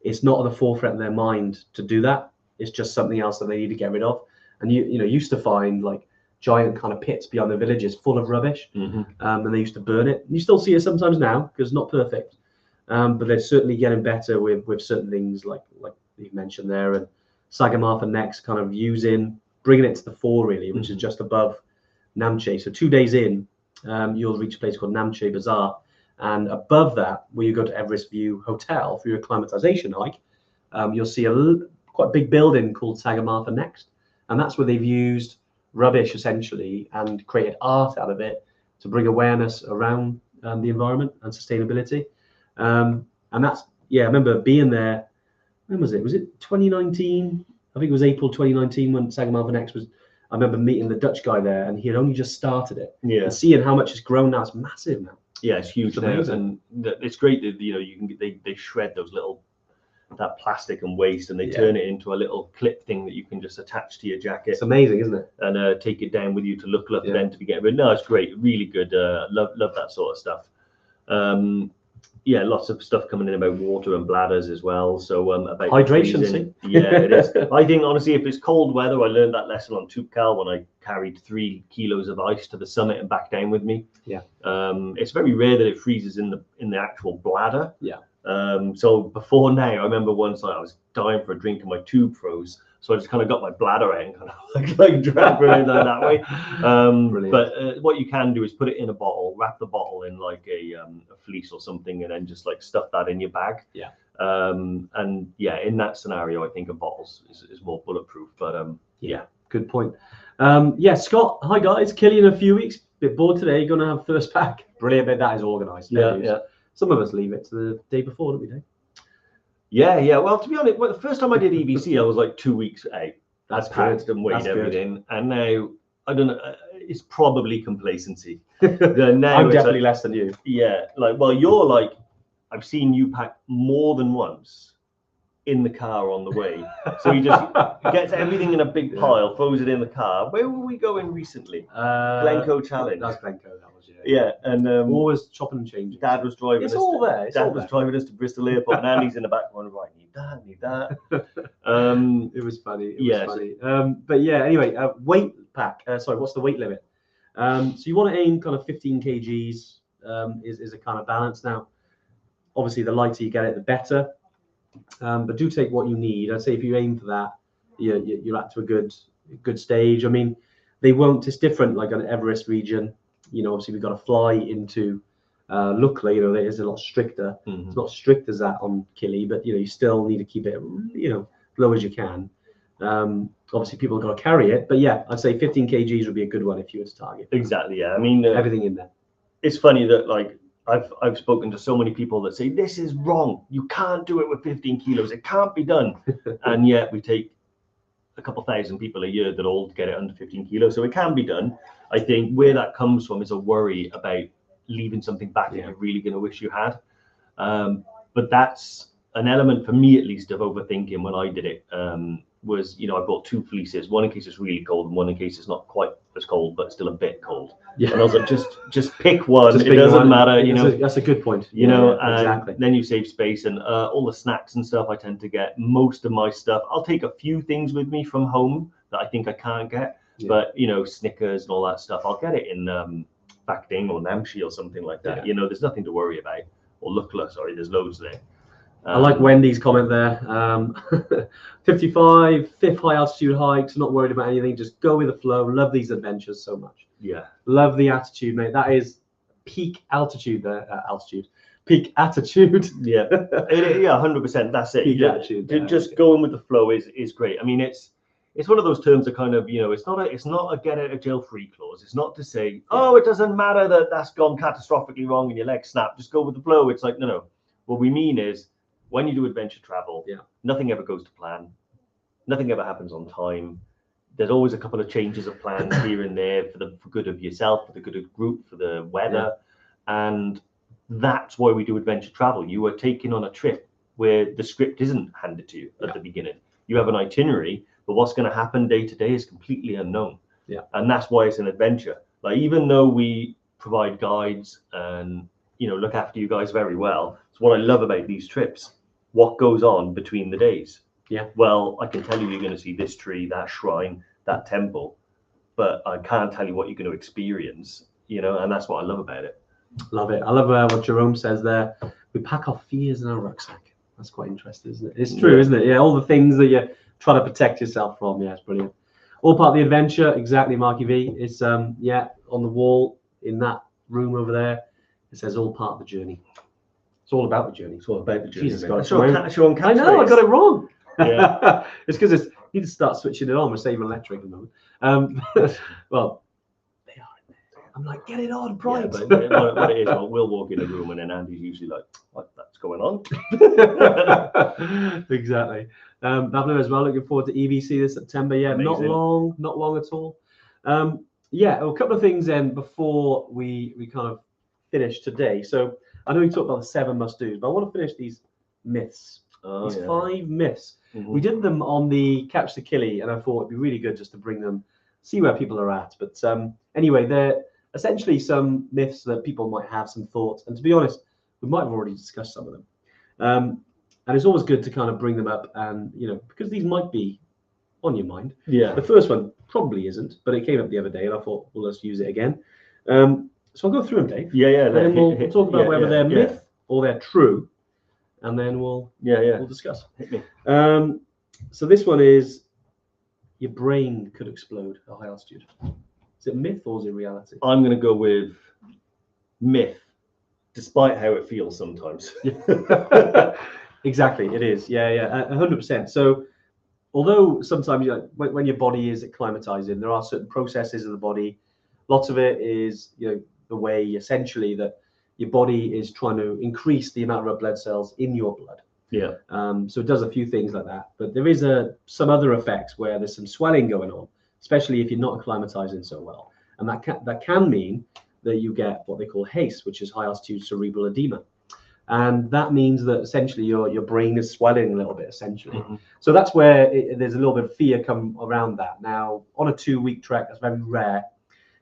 it's not at the forefront of their mind to do that. It's just something else that they need to get rid of. And you used to find like giant kind of pits beyond the villages full of rubbish, and they used to burn it. You still see it sometimes now because it's not perfect, but they're certainly getting better with certain things like you mentioned there, and Sagarmatha next kind of bringing it to the fore really, which is just above Namche. So 2 days in, you'll reach a place called Namche Bazaar, and above that, where you go to Everest View Hotel for your acclimatization hike, you'll see quite big building called Sagarmatha next, and that's where they've used rubbish essentially and created art out of it to bring awareness around the environment and sustainability. And that's I remember being there. When was it? Was it 2019? I think it was April 2019 when Sagarmatha next was. I remember meeting the Dutch guy there, and he had only just started it. Yeah. And seeing how much it's grown now, it's massive now. Yeah, it's huge now, and it's great that they shred those little plastic and waste, and they turn it into a little clip thing that you can just attach to your jacket. It's amazing, isn't it? And take it down with you to look then to be getting. But no, it's great, really good. Love that sort of stuff. Yeah, lots of stuff coming in about water and bladders as well. So about hydration, see? Yeah, it is. I think honestly, if it's cold weather, I learned that lesson on Toubkal when I carried 3 kilos of ice to the summit and back down with me. Yeah. It's very rare that it freezes in the actual bladder. Yeah. So before now, I remember once I was dying for a drink and my tube froze. So I just kind of got my bladder out and kind of like dragged it out that way. But what you can do is put it in a bottle, wrap the bottle in like a fleece or something, and then just like stuff that in your bag. Yeah. And yeah, in that scenario, I think a bottle is more bulletproof. But yeah, good point. Yeah, Scott. Hi guys, Killy in a few weeks. Bit bored today. Going to have first pack. Brilliant. That is organised. Yeah. Some of us leave it to the day before, don't we, Dave? Yeah. Well, to be honest, the first time I did EBC, I was like 2 weeks out. That's packed good. and weighed That's everything. Good. And now, I don't know, it's probably complacency. I'm definitely less than you. Yeah. Well, you're like, I've seen you pack more than once in the car on the way. So he just gets everything in a big pile, throws it in the car. Where were we going recently? Glencoe Challenge. That's Glencoe, that was, yeah. And always chopping and changing. Dad was driving It's all there. Dad was driving us to Bristol Airport, and Andy's in the back going, right, need that. It was funny. It was funny. But yeah, anyway, weight pack. Sorry, what's the weight limit? So you want to aim kind of 15 kgs is a kind of balance. Now, obviously, the lighter you get it, the better. But do take what you need. I'd say if you aim for that, you're at to a good stage. I mean, they won't. It's different. Like an Everest region, obviously we've got to fly into. Luckily, it is a lot stricter. Mm-hmm. It's not strict as that on Kili, but you still need to keep it, low as you can. Obviously, people have got to carry it, but yeah, I'd say 15 kgs would be a good one if you were to target. Exactly. Yeah. I mean, everything in there. It's funny that like. I've spoken to so many people that say this is wrong. You can't do it with 15 kilos. It can't be done. And yet we take a couple thousand people a year that all get it under 15 kilos. So it can be done. I think where that comes from is a worry about leaving something back that you're really going to wish you had. But that's an element for me, at least, of overthinking when I did it. Was I bought 2 fleeces, one in case it's really cold and one in case it's not quite as cold but still a bit cold. Yeah. And I was like, just pick one. It doesn't matter, That's a good point. Exactly. Then you save space and all the snacks and stuff. I tend to get most of my stuff. I'll take a few things with me from home that I think I can't get, but Snickers and all that stuff. I'll get it in Backding or Namshi or something like that. Yeah. There's nothing to worry about. Or Lukla, sorry, there's loads there. I like Wendy's comment there. 55, 5th high altitude hikes, not worried about anything, just go with the flow. Love these adventures so much. Yeah. Love the attitude, mate. That is peak altitude there. Peak attitude. Yeah. 100%. That's it. Peak attitude. Just going with the flow is great. I mean, it's one of those terms that kind of, it's not a get out of jail free clause. It's not to say, it doesn't matter that's gone catastrophically wrong and your leg snapped. Just go with the flow. It's like, no. What we mean is, when you do adventure travel, nothing ever goes to plan. Nothing ever happens on time. There's always a couple of changes of plans here and there for good of yourself, for the good of the group, for the weather. And that's why we do adventure travel. You are taking on a trip where the script isn't handed to you at the beginning. You have an itinerary, but what's going to happen day to day is completely unknown. Yeah. And that's why it's an adventure. Like, even though we provide guides and look after you guys very well, it's what I love about these trips. What goes on between the days? Yeah. Well, I can tell you you're going to see this tree, that shrine, that temple, but I can't tell you what you're going to experience, and that's what I love about it. Love it. I love what Jerome says there. We pack our fears in our rucksack. That's quite interesting, isn't it? It's true, isn't it? Yeah, all the things that you try to protect yourself from. Yeah, it's brilliant. All part of the adventure. Exactly, Marky V. It's on the wall in that room over there. It says all part of the journey. It's all about the journey. It's all about the journey. Jesus, I know, I got it wrong. Yeah. It's because you need to start switching it on. We're saving electric at the moment. Well, they are in there. I'm like, get it on, bright. Yeah, but what it is, we'll walk in a room and then Andy's usually like, what's going on? Exactly. Bablo as well. Looking forward to EBC this September. Yeah, amazing. Not long at all. A couple of things then before we kind of finish today. So I know we talked about the 7 must-dos, but I want to finish these myths. Oh, These yeah. 5 myths. Mhm. We did them on the Couch to Kili, and I thought it'd be really good just to bring them, see where people are at. But anyway, they're essentially some myths that people might have some thoughts. And to be honest, we might have already discussed some of them. And it's always good to kind of bring them up, and because these might be on your mind. Yeah. The first one probably isn't, but it came up the other day, and I thought, well, let's use it again. So I'll go through them, Dave. Yeah. And then we'll talk about whether they're myth or they're true, and then we'll discuss. Hit me. So this one is, your brain could explode at high altitude. Is it myth or is it reality? I'm going to go with myth, despite how it feels sometimes. Exactly, it is. Yeah, 100%. So although sometimes when your body is acclimatizing, there are certain processes of the body. Lots of it is the way essentially that your body is trying to increase the amount of red blood cells in your blood. Yeah. So it does a few things like that, but there is some other effects where there's some swelling going on, especially if you're not acclimatizing so well, and that can mean that you get what they call HACE, which is high altitude cerebral edema, and that means that essentially your brain is swelling a little bit essentially. Mm-hmm. So that's where there's a little bit of fear come around that. Now on a 2-week trek, that's very rare.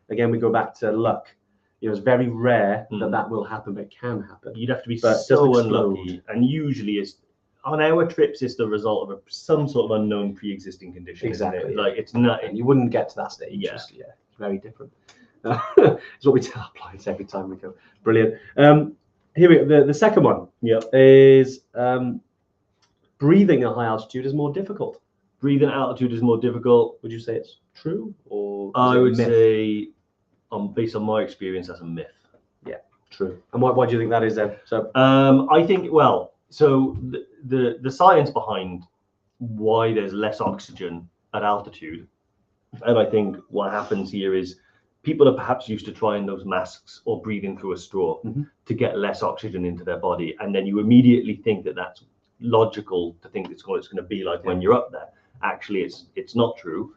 Again, we go back to luck. It's very rare that will happen, but it can happen. You'd have to be so unlucky, and usually it's on our trips. It's the result of some sort of unknown pre-existing condition. Exactly. Isn't it? Like it's not. And you wouldn't get to that stage. Yeah. It's very different. It's what we tell our clients every time we go. Brilliant. Here the second one. Yeah. Is breathing at high altitude is more difficult. Breathing at altitude is more difficult. Would you say it's true, or I would say, based on my experience, that's a myth. Yeah, true. And why do you think that is then? So I think, well, so the science behind why there's less oxygen at altitude, and I think what happens here is people are perhaps used to trying those masks or breathing through a straw to get less oxygen into their body, and then you immediately think that that's logical to think it's what it's going to be like when you're up there. Actually, it's not true.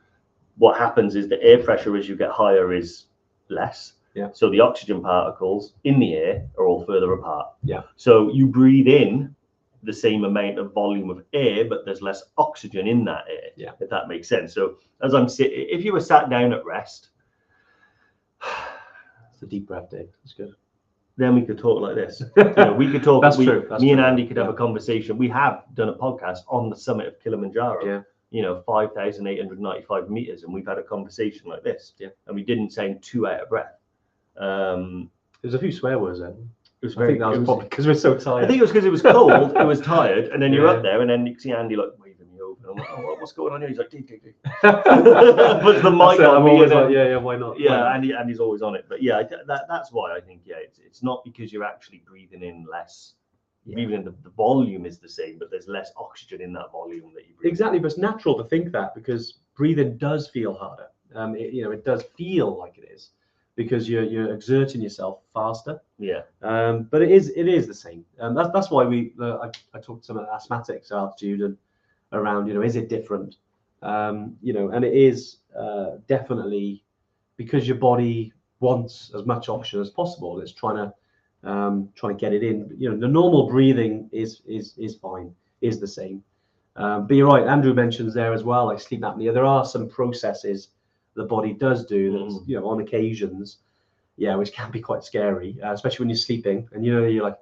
What happens is the air pressure as you get higher is less. Yeah. So the oxygen particles in the air are all further apart. Yeah. So you breathe in the same amount of volume of air, but there's less oxygen in that air. Yeah. If that makes sense. So as I'm sitting, if you were sat down at rest, it's a deep breath, Dave. That's good. Then we could talk like this. We could talk. That's true. Me and Andy could have a conversation. We have done a podcast on the summit of Kilimanjaro. Yeah. 5,895 meters, and we've had a conversation like this. Yeah. And we didn't sound too out of breath. There's a few swear words then. It was Probably because we're so tired. I think it was because it was cold. It was tired, and then you're up there, and then you see Andy like waving me over. I'm like, oh, what's going on here? He's like, dig. Puts the mic on me. Like, why not? Yeah, Andy's always on it. But yeah, that's why I think it's not because you're actually breathing in less. Even the volume is the same, but there's less oxygen in that volume that you breathe. Exactly, but it's natural to think that because breathing does feel harder. It does feel like it is because you're exerting yourself faster. Yeah. But it is the same. That's why I talked to some asthmatics at altitude and around. Is it different? And it is definitely because your body wants as much oxygen as possible. It's trying to get it in. The normal breathing is fine, is the same. But you're right. Andrew mentions there as well, like sleep apnea. There are some processes the body does do that, on occasions, which can be quite scary, especially when you're sleeping and you're like,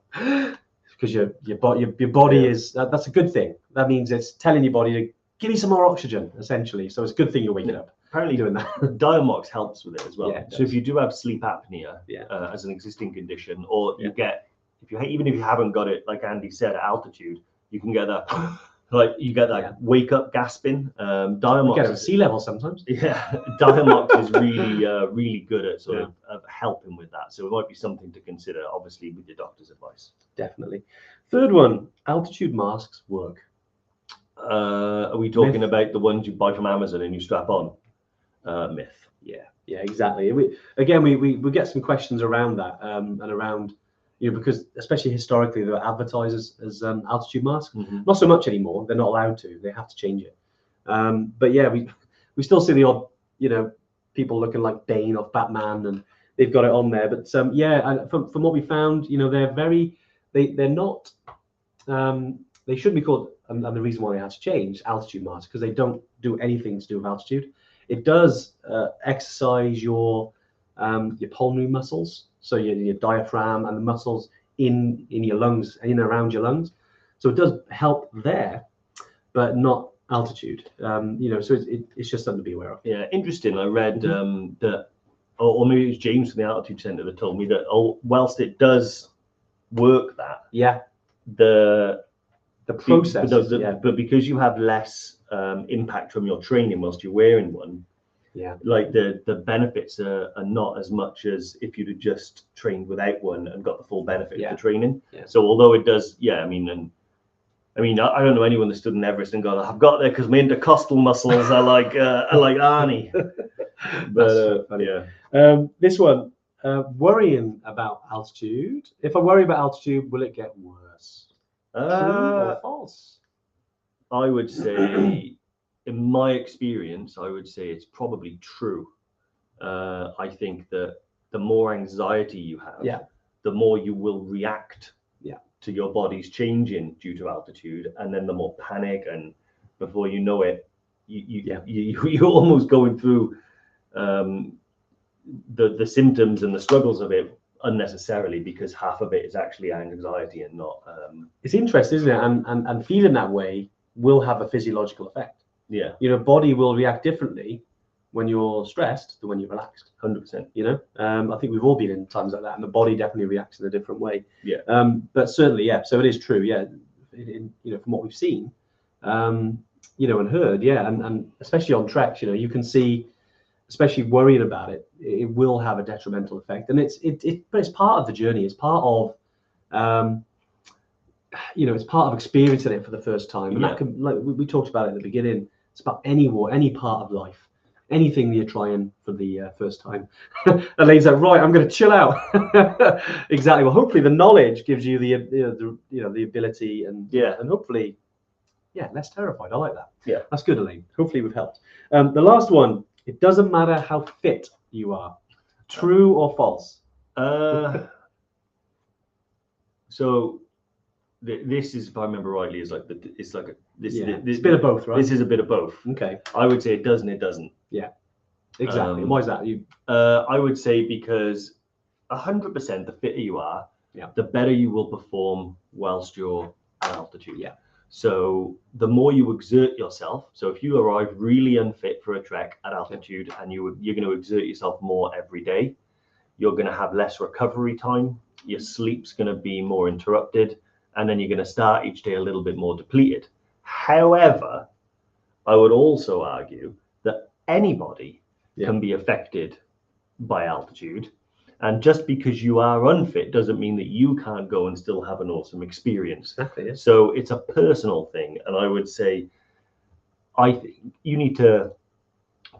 because your body is that's a good thing. That means it's telling your body to give me some more oxygen, essentially. So it's a good thing you're waking up. Apparently doing that. Diamox helps with it as well. Yeah, so if you do have sleep apnea as an existing condition, or you get, even if you haven't got it, like Andy said, at altitude, you can get that, wake up gasping. Diamox get it at sea level sometimes. Yeah, Diamox is really good at sort of helping with that. So it might be something to consider, obviously, with your doctor's advice. Definitely. Third one, altitude masks work. Are we talking about the ones you buy from Amazon and you strap on? Myth. Yeah, exactly. We get some questions around that, and around, because especially historically they were advertised as altitude masks. Not so much anymore. They're not allowed to. They have to change it. But yeah, we still see the odd, people looking like Bane off Batman, and they've got it on there. But and from what we found, they're not. they shouldn't be called, and the reason why they had to change, altitude marks, because they don't do anything to do with altitude. It does exercise your pulmonary muscles, so your diaphragm and the muscles in your lungs, in and around your lungs. So it does help there, but not altitude. So it's just something to be aware of. Yeah, interesting. I read that, or maybe it was James from the Altitude Centre that told me that whilst it does work that, the process, but because you have less impact from your training whilst you're wearing one, like the benefits are not as much as if you'd have just trained without one and got the full benefit of the training. So although it does, I don't know anyone that stood in Everest and gone, I've got there because my intercostal muscles are like Arnie. But this one, worrying about altitude. If I worry about altitude, will it get worse? True or false? I would say, in my experience, I would say it's probably true. I think that the more anxiety you have, the more you will react to your body's changing due to altitude, and then the more panic, and before you know it, you're almost going through the symptoms and the struggles of it unnecessarily, because half of it is actually anxiety and not. It's interesting, isn't it? And feeling that way will have a physiological effect. Yeah. Body will react differently when you're stressed than when you're relaxed. 100%. I think we've all been in times like that, and the body definitely reacts in a different way. Yeah. But certainly, so it is true. Yeah. From what we've seen, and heard, and especially on treks, you can see, especially worrying about it, it will have a detrimental effect, and but it's part of the journey. It's part of, it's part of experiencing it for the first time, and that can, like we talked about it at the beginning. It's about any part of life. Anything you're trying for the first time. Elaine's like, right, I'm going to chill out. Exactly. Well, hopefully the knowledge gives you the ability and hopefully, less terrified. I like that. Yeah, that's good, Elaine. Hopefully we've helped. The last one. It doesn't matter how fit you are. True or false? So this is, if I remember rightly, is like it's a bit of both, right? This is a bit of both. Okay. I would say it does and it doesn't. Yeah. Exactly. Why is that? I would say because 100% the fitter you are, the better you will perform whilst you're at altitude. Yeah. So the more you exert yourself, so if you arrive really unfit for a trek at altitude and you're going to exert yourself more every day, you're going to have less recovery time. Your sleep's going to be more interrupted, and then you're going to start each day a little bit more depleted. However, I would also argue that anybody can be affected by altitude. And just because you are unfit doesn't mean that you can't go and still have an awesome experience. Exactly. So it's a personal thing. And I would say, I think you need to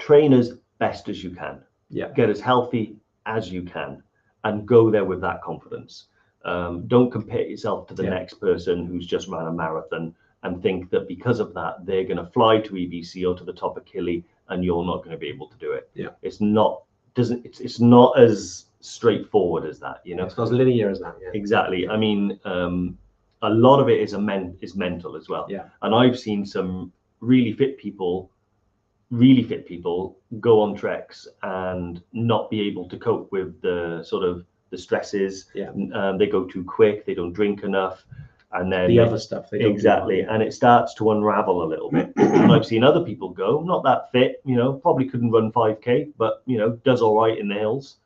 train as best as you can. Yeah. Get as healthy as you can and go there with that confidence. Don't compare yourself to the next person who's just ran a marathon and think that because of that, they're going to fly to EBC or to the top of Kili and you're not going to be able to do it. Yeah. It's not as straightforward as that, It's not as linear as that. Yeah. Exactly. I mean, a lot of it is mental as well. Yeah. And I've seen some really fit people go on treks and not be able to cope with the sort of the stresses. Yeah. They go too quick, they don't drink enough, and then the other stuff they don't exactly do. And it starts to unravel a little bit. And I've seen other people go, not that fit, probably couldn't run 5k, but does all right in the hills,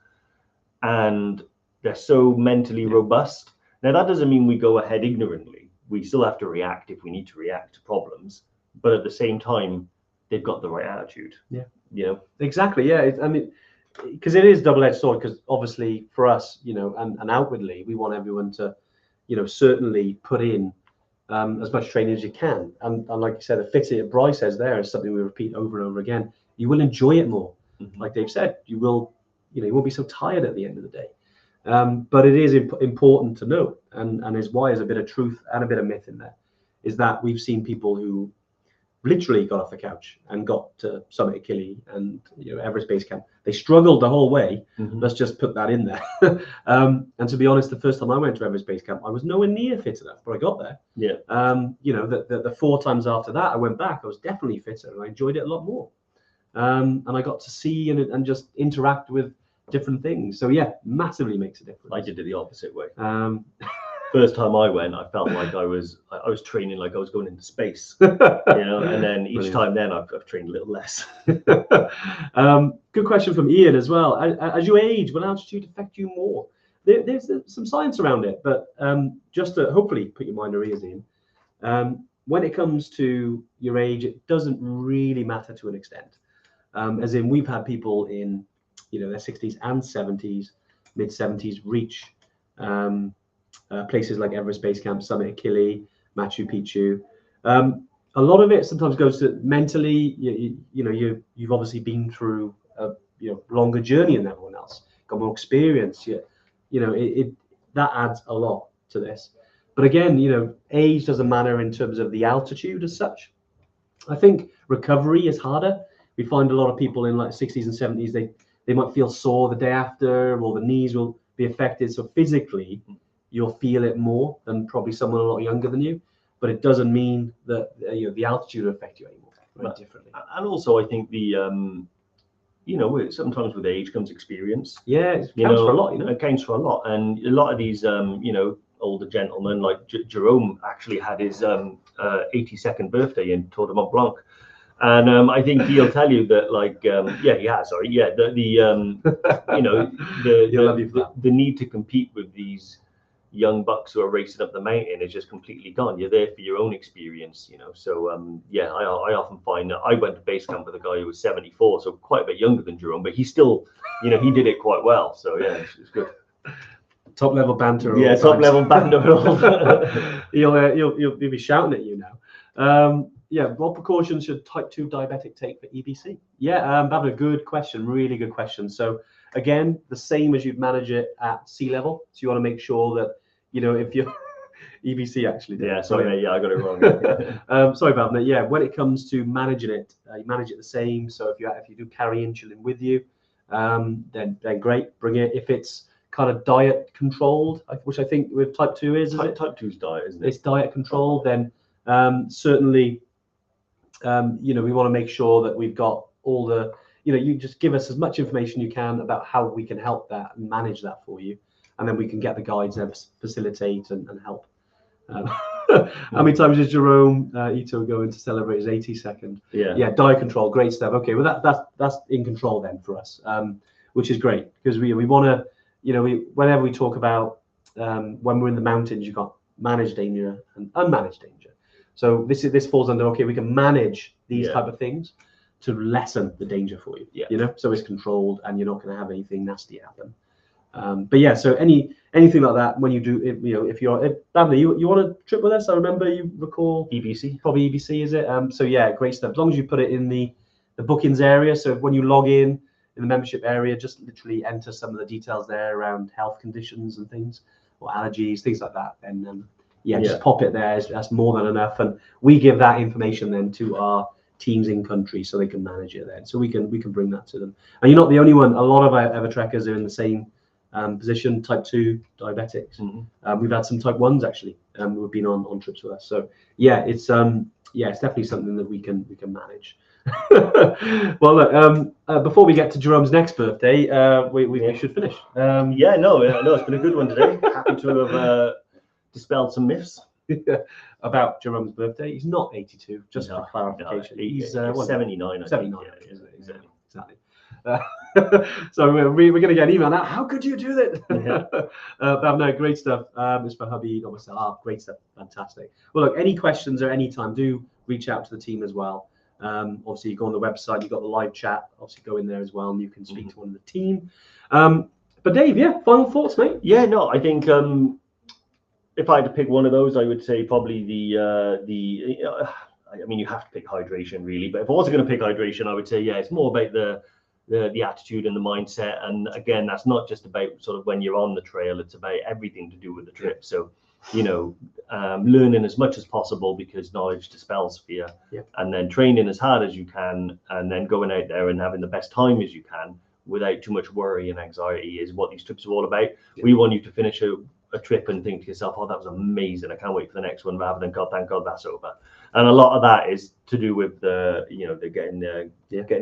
and they're so mentally robust. Now that doesn't mean we go ahead ignorantly. We still have to react if we need to react to problems, but at the same time they've got the right attitude. Exactly. Because it is double-edged sword, because obviously for us, and outwardly we want everyone to certainly put in as much training as you can, and like you said, the fitter Bryce says there is something we repeat over and over again. You will enjoy it more. Like Dave said, you will you won't be so tired at the end of the day. But it is important to note, and is why there's a bit of truth and a bit of myth in there, is that we've seen people who literally got off the couch and got to Summit of Kili and Everest Base Camp. They struggled the whole way. Let's just put that in there. And to be honest, the first time I went to Everest Base Camp, I was nowhere near fit enough, but I got there. Yeah. The 4 times after that, I went back. I was definitely fitter, and I enjoyed it a lot more. And I got to see and just interact with different things. So yeah, massively makes a difference. I did it the opposite way. First time I went, I felt like I was training like I was going into space, and then each time then I've trained a little less. Good question from Ian as well. As you age, will altitude affect you more? There's some science around it, but just to hopefully put your mind at ease, Ian, when it comes to your age, it doesn't really matter to an extent. As in, we've had people in their 60s and 70s, mid 70s reach places like Everest Base Camp, Summit of Kili, Machu Picchu. A lot of it sometimes goes to mentally. You've obviously been through a longer journey than everyone else, got more experience. That adds a lot to this. But again, age doesn't matter in terms of the altitude as such. I think recovery is harder. We find a lot of people in like 60s and 70s, they might feel sore the day after, or the knees will be affected. So physically, you'll feel it more than probably someone a lot younger than you. But it doesn't mean that the altitude will affect you anymore very differently. And also, I think the sometimes with age comes experience. Yeah, it counts for a lot. It counts for a lot, and a lot of these older gentlemen like Jerome actually had his 82nd birthday in Tour de Mont Blanc. And I think he'll tell you that, the need to compete with these young bucks who are racing up the mountain is just completely gone. You're there for your own experience, So I often find that I went to base camp with a guy who was 74, so quite a bit younger than Jerome, but he still, he did it quite well. So yeah, it's good. Top level banter. Yeah, top level banter. He'll be shouting at you now. What precautions should type 2 diabetic take for EBC? Yeah, that's a good question, really good question. So again, the same as you'd manage it at sea level. So you want to make sure that, if you're EBC actually. Yeah, sorry, mate, I got it wrong. Sorry about that. Yeah, when it comes to managing it, you manage it the same. So if you do carry insulin with you, then great, bring it. If it's kind of diet controlled, which I think with type 2 is type 2's diet, isn't it? It's diet controlled, then certainly. We want to make sure that we've got all the, you just give us as much information you can about how we can help that and manage that for you. And then we can get the guides there to facilitate and help. How many times is Jerome Ito going to celebrate his 82nd? Yeah, diet control, great stuff. Okay, well that's in control then for us, which is great because we want to, whenever we talk about when we're in the mountains, you've got managed danger and unmanaged danger. So this falls under, okay, we can manage these type of things to lessen the danger for you. So it's controlled and you're not going to have anything nasty happen. So anything like that when you do, if you're Bavner, you want to trip with us? I remember you recall EBC, probably EBC, is it? So yeah, great stuff. As long as you put it in the bookings area. So when you log in the membership area, just literally enter some of the details there around health conditions and things, or allergies, things like that. And just pop it there. That's more than enough, and we give that information then to our teams in country so they can manage it then. So we can bring that to them. And you're not the only one. A lot of our EverTrekkers are in the same position, type 2 diabetics. We've had some type 1s actually who have been on trips with us. So it's definitely something that we can manage. Well, look, before we get to Jerome's next birthday, we should finish. It's been a good one today. Happy to have dispelled some myths about Jerome's birthday. He's not 82, just for clarification. He's 79. 79, isn't it? Exactly. So we're going to get an email now. How could you do that? But no, great stuff. It's for hubby, not myself. Great stuff. Fantastic. Well, look, any questions or any time, do reach out to the team as well. Obviously, you go on the website, you've got the live chat. Obviously, go in there as well, and you can speak to one of the team. But Dave, final thoughts, mate? I think if I had to pick one of those, I would say probably you have to pick hydration really. But if I wasn't going to pick hydration, I would say it's more about the the attitude and the mindset. And again, that's not just about sort of when you're on the trail, it's about everything to do with the trip. So, you know, learning as much as possible, because knowledge dispels fear, and then training as hard as you can, and then going out there and having the best time as you can without too much worry and anxiety is what these trips are all about. We want you to finish a trip and think to yourself, oh, that was amazing, I can't wait for the next one, rather than, God, thank God that's over. And a lot of that is to do with the, you know, getting the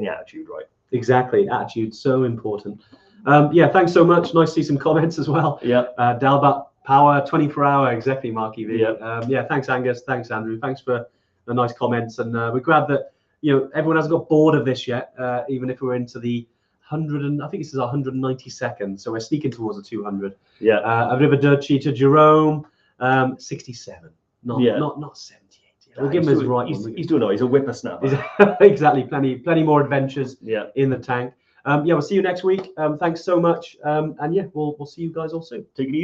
attitude right. Exactly, attitude, so important. Thanks so much. Nice to see some comments as well. Dalbat Power 24-hour, exactly, Mark EV. Thanks Angus, thanks Andrew, thanks for the nice comments, and we're glad that, you know, everyone hasn't got bored of this yet, even if we're into the 100, and I think this is 192nd, so we're sneaking towards the 200. Arrivederci to Jerome, 67, not 78. We'll give him his right one. He's doing all right. He's a whippersnapper. Exactly, plenty more adventures in the tank. We'll see you next week. Thanks so much, and we'll see you guys all soon. Take it easy.